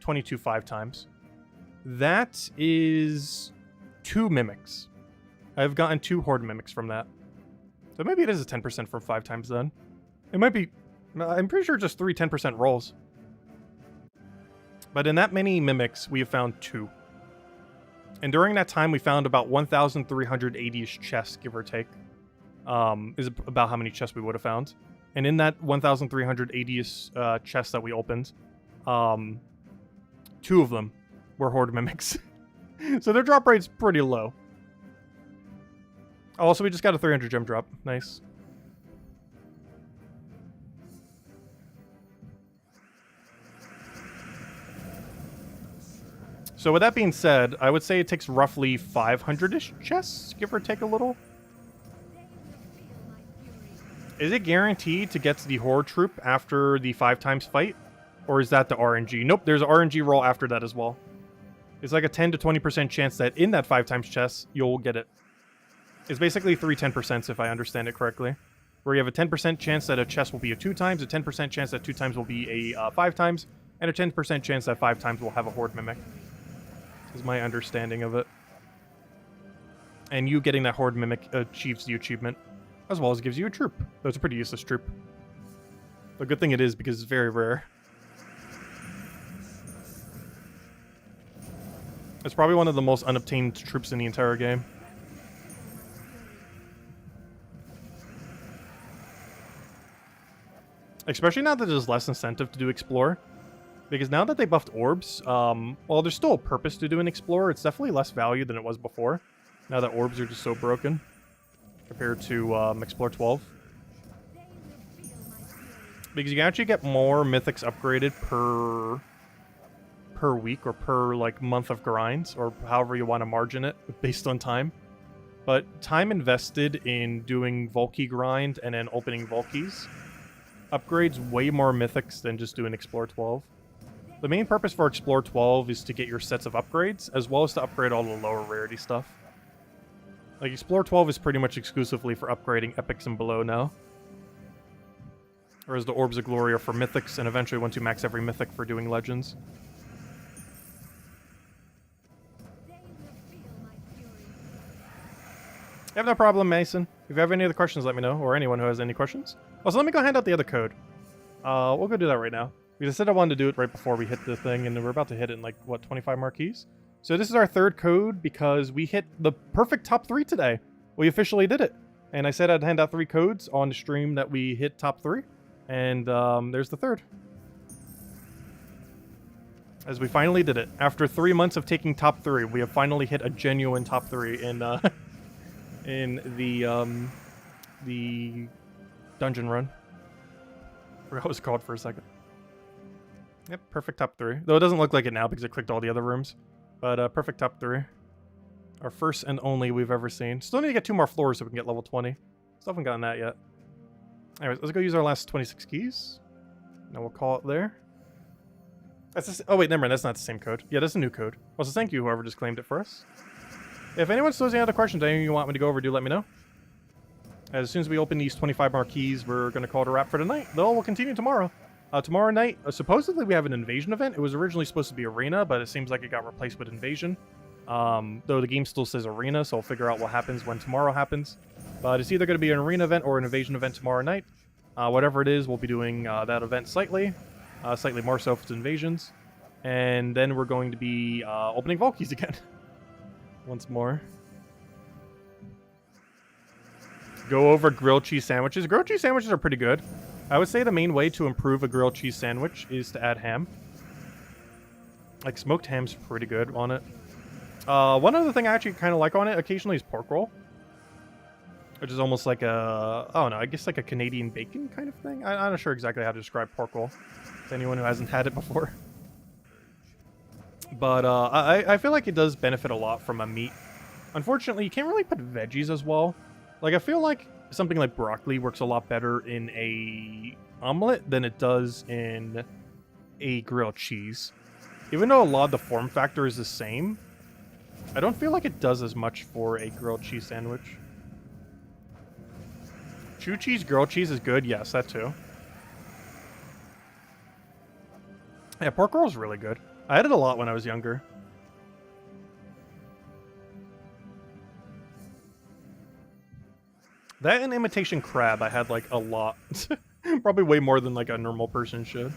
22 5 times. That is 2 Mimics. I've gotten 2 Horde Mimics from that. So maybe it is a 10% from 5 times then. It might be... I'm pretty sure just 3 10% rolls. But in that many Mimics, we have found 2. And during that time, we found about 1,380-ish chests, give or take. Is about how many chests we would have found. And in that 1,380-ish chests that we opened, 2 of them were Horde Mimics. So their drop rate's pretty low. Also, we just got a 300 gem drop. Nice. So with that being said, I would say it takes roughly 500-ish chests, give or take a little. Is it guaranteed to get to the Horde Troop after the 5 times fight? Or is that the RNG? Nope, there's an RNG roll after that as well. It's like a 10 to 20% chance that in that 5 times chest, you'll get it. It's basically 3 10% if I understand it correctly. Where you have a 10% chance that a chest will be a 2 times, a 10% chance that 2 times will be a 5 times, and a 10% chance that 5 times will have a Horde Mimic. Is my understanding of it. And you getting that Horde Mimic achieves the achievement, as well as gives you a troop. Though it's a pretty useless troop. The good thing it is because it's very rare. It's probably one of the most unobtained troops in the entire game. Especially now that there's less incentive to do Explore. Because now that they buffed orbs, well, there's still a purpose to do an Explorer. It's definitely less value than it was before. Now that orbs are just so broken. Compared to Explore 12. Because you can actually get more Mythics upgraded per week or per, like, month of grinds. Or however you want to margin it, based on time. But time invested in doing Volkey grind and then opening Volkeys upgrades way more Mythics than just doing Explore 12. The main purpose for Explore 12 is to get your sets of upgrades, as well as to upgrade all the lower rarity stuff. Like, Explore 12 is pretty much exclusively for upgrading Epics and below now. Whereas the Orbs of Glory are for Mythics, and eventually once you max every Mythic for doing Legends. I have no problem, Mason. If you have any other questions, let me know, or anyone who has any questions. Also, let me go hand out the other code. We'll go do that right now. Because I said I wanted to do it right before we hit the thing, and we're about to hit it in, like, what, 25 marquees? So this is our 3rd code because we hit the perfect top 3 today. We officially did it. And I said I'd hand out 3 codes on the stream that we hit top 3. And there's the 3rd. As we finally did it. After 3 months of taking top 3, we have finally hit a genuine top 3 in the dungeon run. I forgot what it was called for a second. Yep, perfect top 3. Though it doesn't look like it now because I clicked all the other rooms. But perfect top 3. Our first and only we've ever seen. Still need to get 2 more floors so we can get level 20. Still haven't gotten that yet. Anyways, let's go use our last 26 keys. Now we'll call it there. That's oh wait, never mind, that's not the same code. Yeah, that's a new code. Also, thank you whoever just claimed it for us. If anyone still has any other questions, anything you want me to go over, do let me know. As soon as we open these 25 marquees, we're going to call it a wrap for tonight. Though we'll continue tomorrow. Tomorrow night, supposedly we have an invasion event. It was originally supposed to be arena, but it seems like it got replaced with invasion. Though the game still says arena, so I'll figure out what happens when tomorrow happens. But it's either going to be an arena event or an invasion event tomorrow night. Whatever it is, we'll be doing that event slightly more so if it's invasions. And then we're going to be opening vault keys again. Once more. Go over grilled cheese sandwiches. Grilled cheese sandwiches are pretty good. I would say the main way to improve a grilled cheese sandwich is to add ham. Like, smoked ham's pretty good on it. One other thing I actually kind of like on it occasionally is pork roll. Which is almost like a, I don't know, I guess like a Canadian bacon kind of thing. I'm not sure exactly how to describe pork roll to anyone who hasn't had it before. But I feel like it does benefit a lot from a meat. Unfortunately, you can't really put veggies as well. Like, I feel like something like broccoli works a lot better in a omelet than it does in a grilled cheese. Even though a lot of the form factor is the same, I don't feel like it does as much for a grilled cheese sandwich. Chew cheese, grilled cheese is good. Yes, that too. Yeah, pork roll is really good. I had it a lot when I was younger. That and imitation crab I had, like, a lot. Probably way more than, like, a normal person should.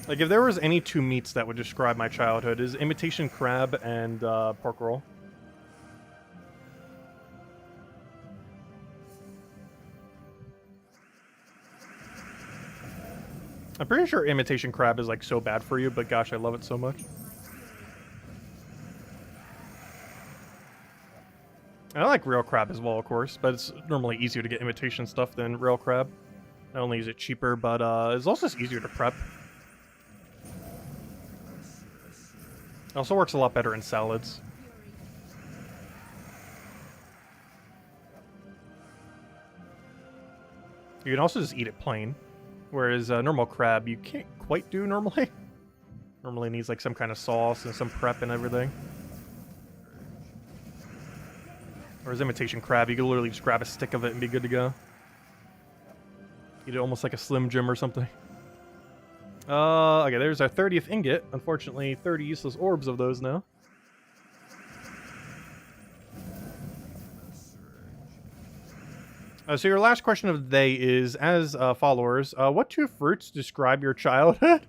Like, if there was any two meats that would describe my childhood, is imitation crab and pork roll. I'm pretty sure imitation crab is, like, so bad for you, but gosh, I love it so much. I like real crab as well, of course, but it's normally easier to get imitation stuff than real crab. Not only is it cheaper, but it's also just easier to prep. It also works a lot better in salads. You can also just eat it plain, whereas normal crab you can't quite do normally. Normally needs like some kind of sauce and some prep and everything. Whereas imitation crab, you can literally just grab a stick of it and be good to go. Eat it almost like a Slim Jim or something. Okay, there's our 30th ingot. Unfortunately, 30 useless orbs of those now. So your last question of the day is, as followers, what two fruits describe your childhood?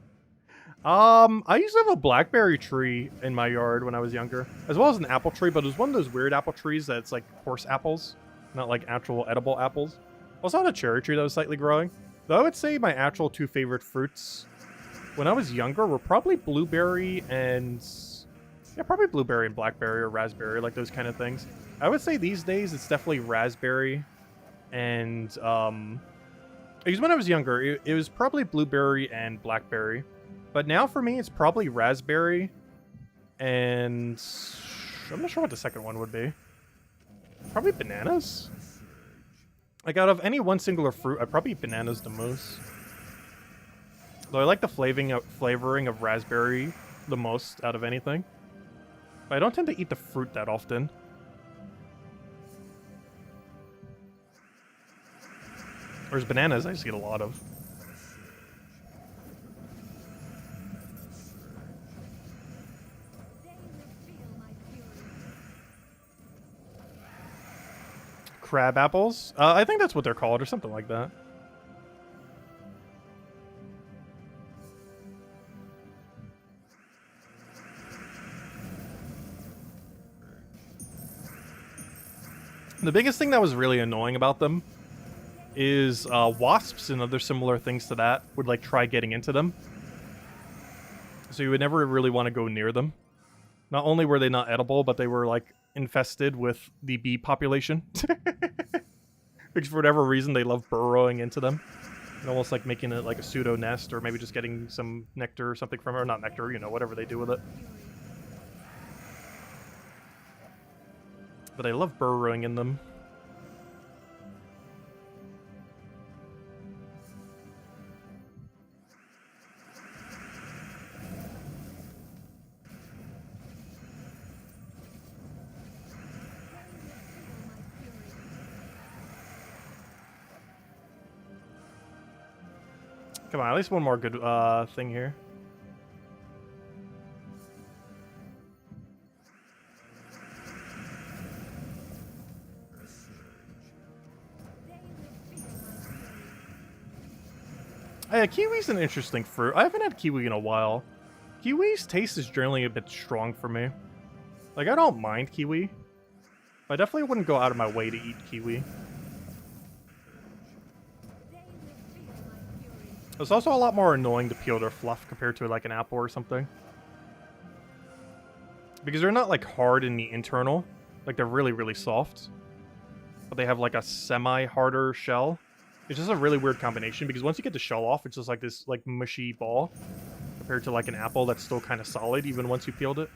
I used to have a blackberry tree in my yard when I was younger, as well as an apple tree, but it was one of those weird apple trees that's like horse apples, not like actual edible apples. Also had a cherry tree that was slightly growing. Though I would say my actual two favorite fruits when I was younger were probably blueberry and... yeah, probably blueberry and blackberry or raspberry, like those kind of things. I would say these days it's definitely raspberry and, because when I was younger, it was probably blueberry and blackberry. But now for me, it's probably raspberry, and I'm not sure what the second one would be. Probably bananas? Like, out of any one singular fruit, I'd probably eat bananas the most. Though I like the flavoring of raspberry the most out of anything. But I don't tend to eat the fruit that often. Whereas bananas, I just eat a lot of. Crab apples? I think that's what they're called, or something like that. The biggest thing that was really annoying about them is wasps and other similar things to that would like try getting into them. So you would never really want to go near them. Not only were they not edible, but they were like infested with the bee population. Because for whatever reason, they love burrowing into them. And almost like making it like a pseudo nest, or maybe just getting some nectar or something from it. Or not nectar, you know, whatever they do with it. But I love burrowing in them. Come on, at least one more good thing here. Yeah, kiwi's an interesting fruit. I haven't had kiwi in a while. Kiwi's taste is generally a bit strong for me. Like, I don't mind kiwi. I definitely wouldn't go out of my way to eat kiwi. It's also a lot more annoying to peel their fluff compared to like an apple or something. Because they're not like hard in the internal. Like they're really, really soft. But they have like a semi-harder shell. It's just a really weird combination because once you get the shell off, it's just like this like mushy ball. Compared to like an apple that's still kind of solid even once you peeled it.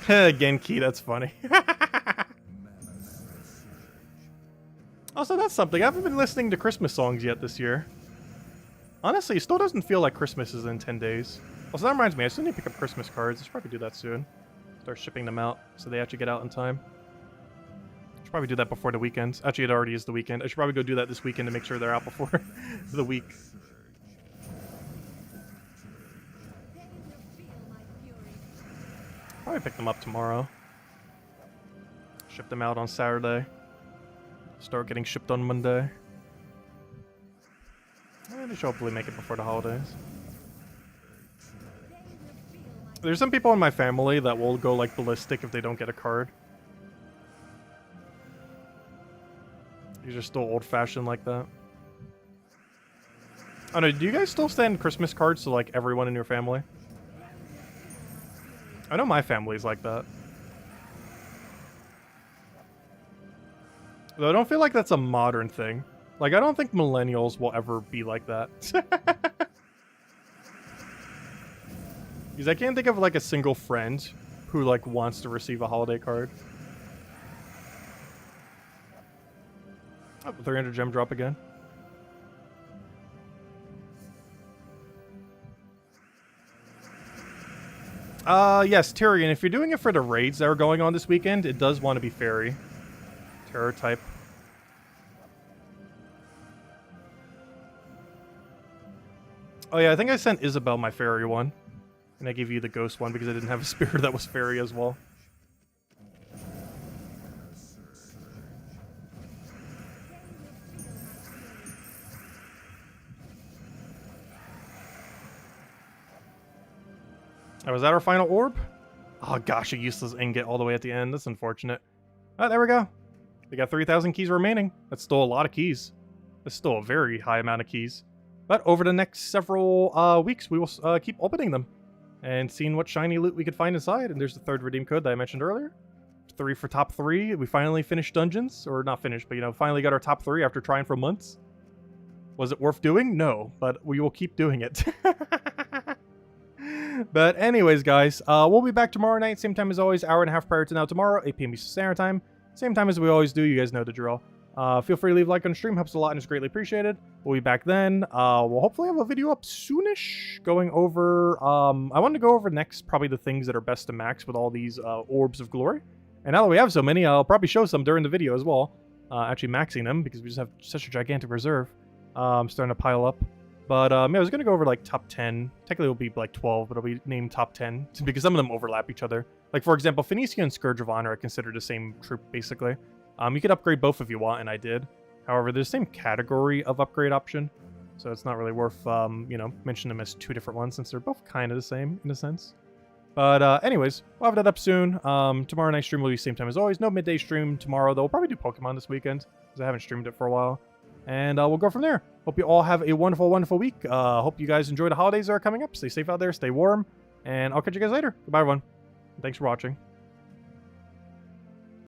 Genki, that's funny. Also, that's something. I haven't been listening to Christmas songs yet this year. Honestly, it still doesn't feel like Christmas is in 10 days. Also, that reminds me, I still need to pick up Christmas cards. I should probably do that soon. Start shipping them out so they actually get out in time. I should probably do that before the weekend. Actually, it already is the weekend. I should probably go do that this weekend to make sure they're out before the week. Probably pick them up tomorrow. Ship them out on Saturday. Start getting shipped on Monday. And they should hopefully make it before the holidays. There's some people in my family that will go like ballistic if they don't get a card. These are still old-fashioned like that. Oh no, do you guys still send Christmas cards to like everyone in your family? I know my family's like that. Though I don't feel like that's a modern thing. Like, I don't think millennials will ever be like that. Because I can't think of like a single friend who like wants to receive a holiday card. Oh, 300 gem drop again. Yes, Tyrion, if you're doing it for the raids that are going on this weekend, it does want to be fairy. Terror type. Oh yeah, I think I sent Isabel my fairy one. And I gave you the ghost one because I didn't have a spirit that was fairy as well. Oh, was that our final orb? Oh gosh, a useless ingot all the way at the end. That's unfortunate. Oh, there we go. We got 3,000 keys remaining. That's still a lot of keys. That's still a very high amount of keys. But over the next several weeks, we will keep opening them. And seeing what shiny loot we could find inside. And there's the third redeem code that I mentioned earlier. 3 for top 3. We finally finished dungeons. Or not finished, but you know, finally got our top 3 after trying for months. Was it worth doing? No, but we will keep doing it. But anyways, guys, we'll be back tomorrow night, same time as always, hour and a half prior to now tomorrow, 8 p.m. Eastern Standard Time. Same time as we always do, you guys know the drill. Feel free to leave a like on the stream, helps a lot and is greatly appreciated. We'll be back then. We'll hopefully have a video up soonish, going over, I want to go over next probably the things that are best to max with all these orbs of glory. And now that we have so many, I'll probably show some during the video as well. Actually maxing them, because we just have such a gigantic reserve. Starting to pile up. But yeah, I was going to go over like top 10. Technically it'll be like 12, but it'll be named top 10. Because some of them overlap each other. Like for example, Phoenicia and Scourge of Honor are considered the same troop basically. You could upgrade both if you want, and I did. However, they're the same category of upgrade option. So it's not really worth, you know, mentioning them as 2 different ones since they're both kind of the same in a sense. But anyways, we'll have that up soon. Tomorrow night's stream will be same time as always. No midday stream tomorrow, though. We'll probably do Pokemon this weekend because I haven't streamed it for a while. And we'll go from there. Hope you all have a wonderful, wonderful week. Hope you guys enjoy the holidays that are coming up. Stay safe out there. Stay warm. And I'll catch you guys later. Goodbye, everyone. Thanks for watching.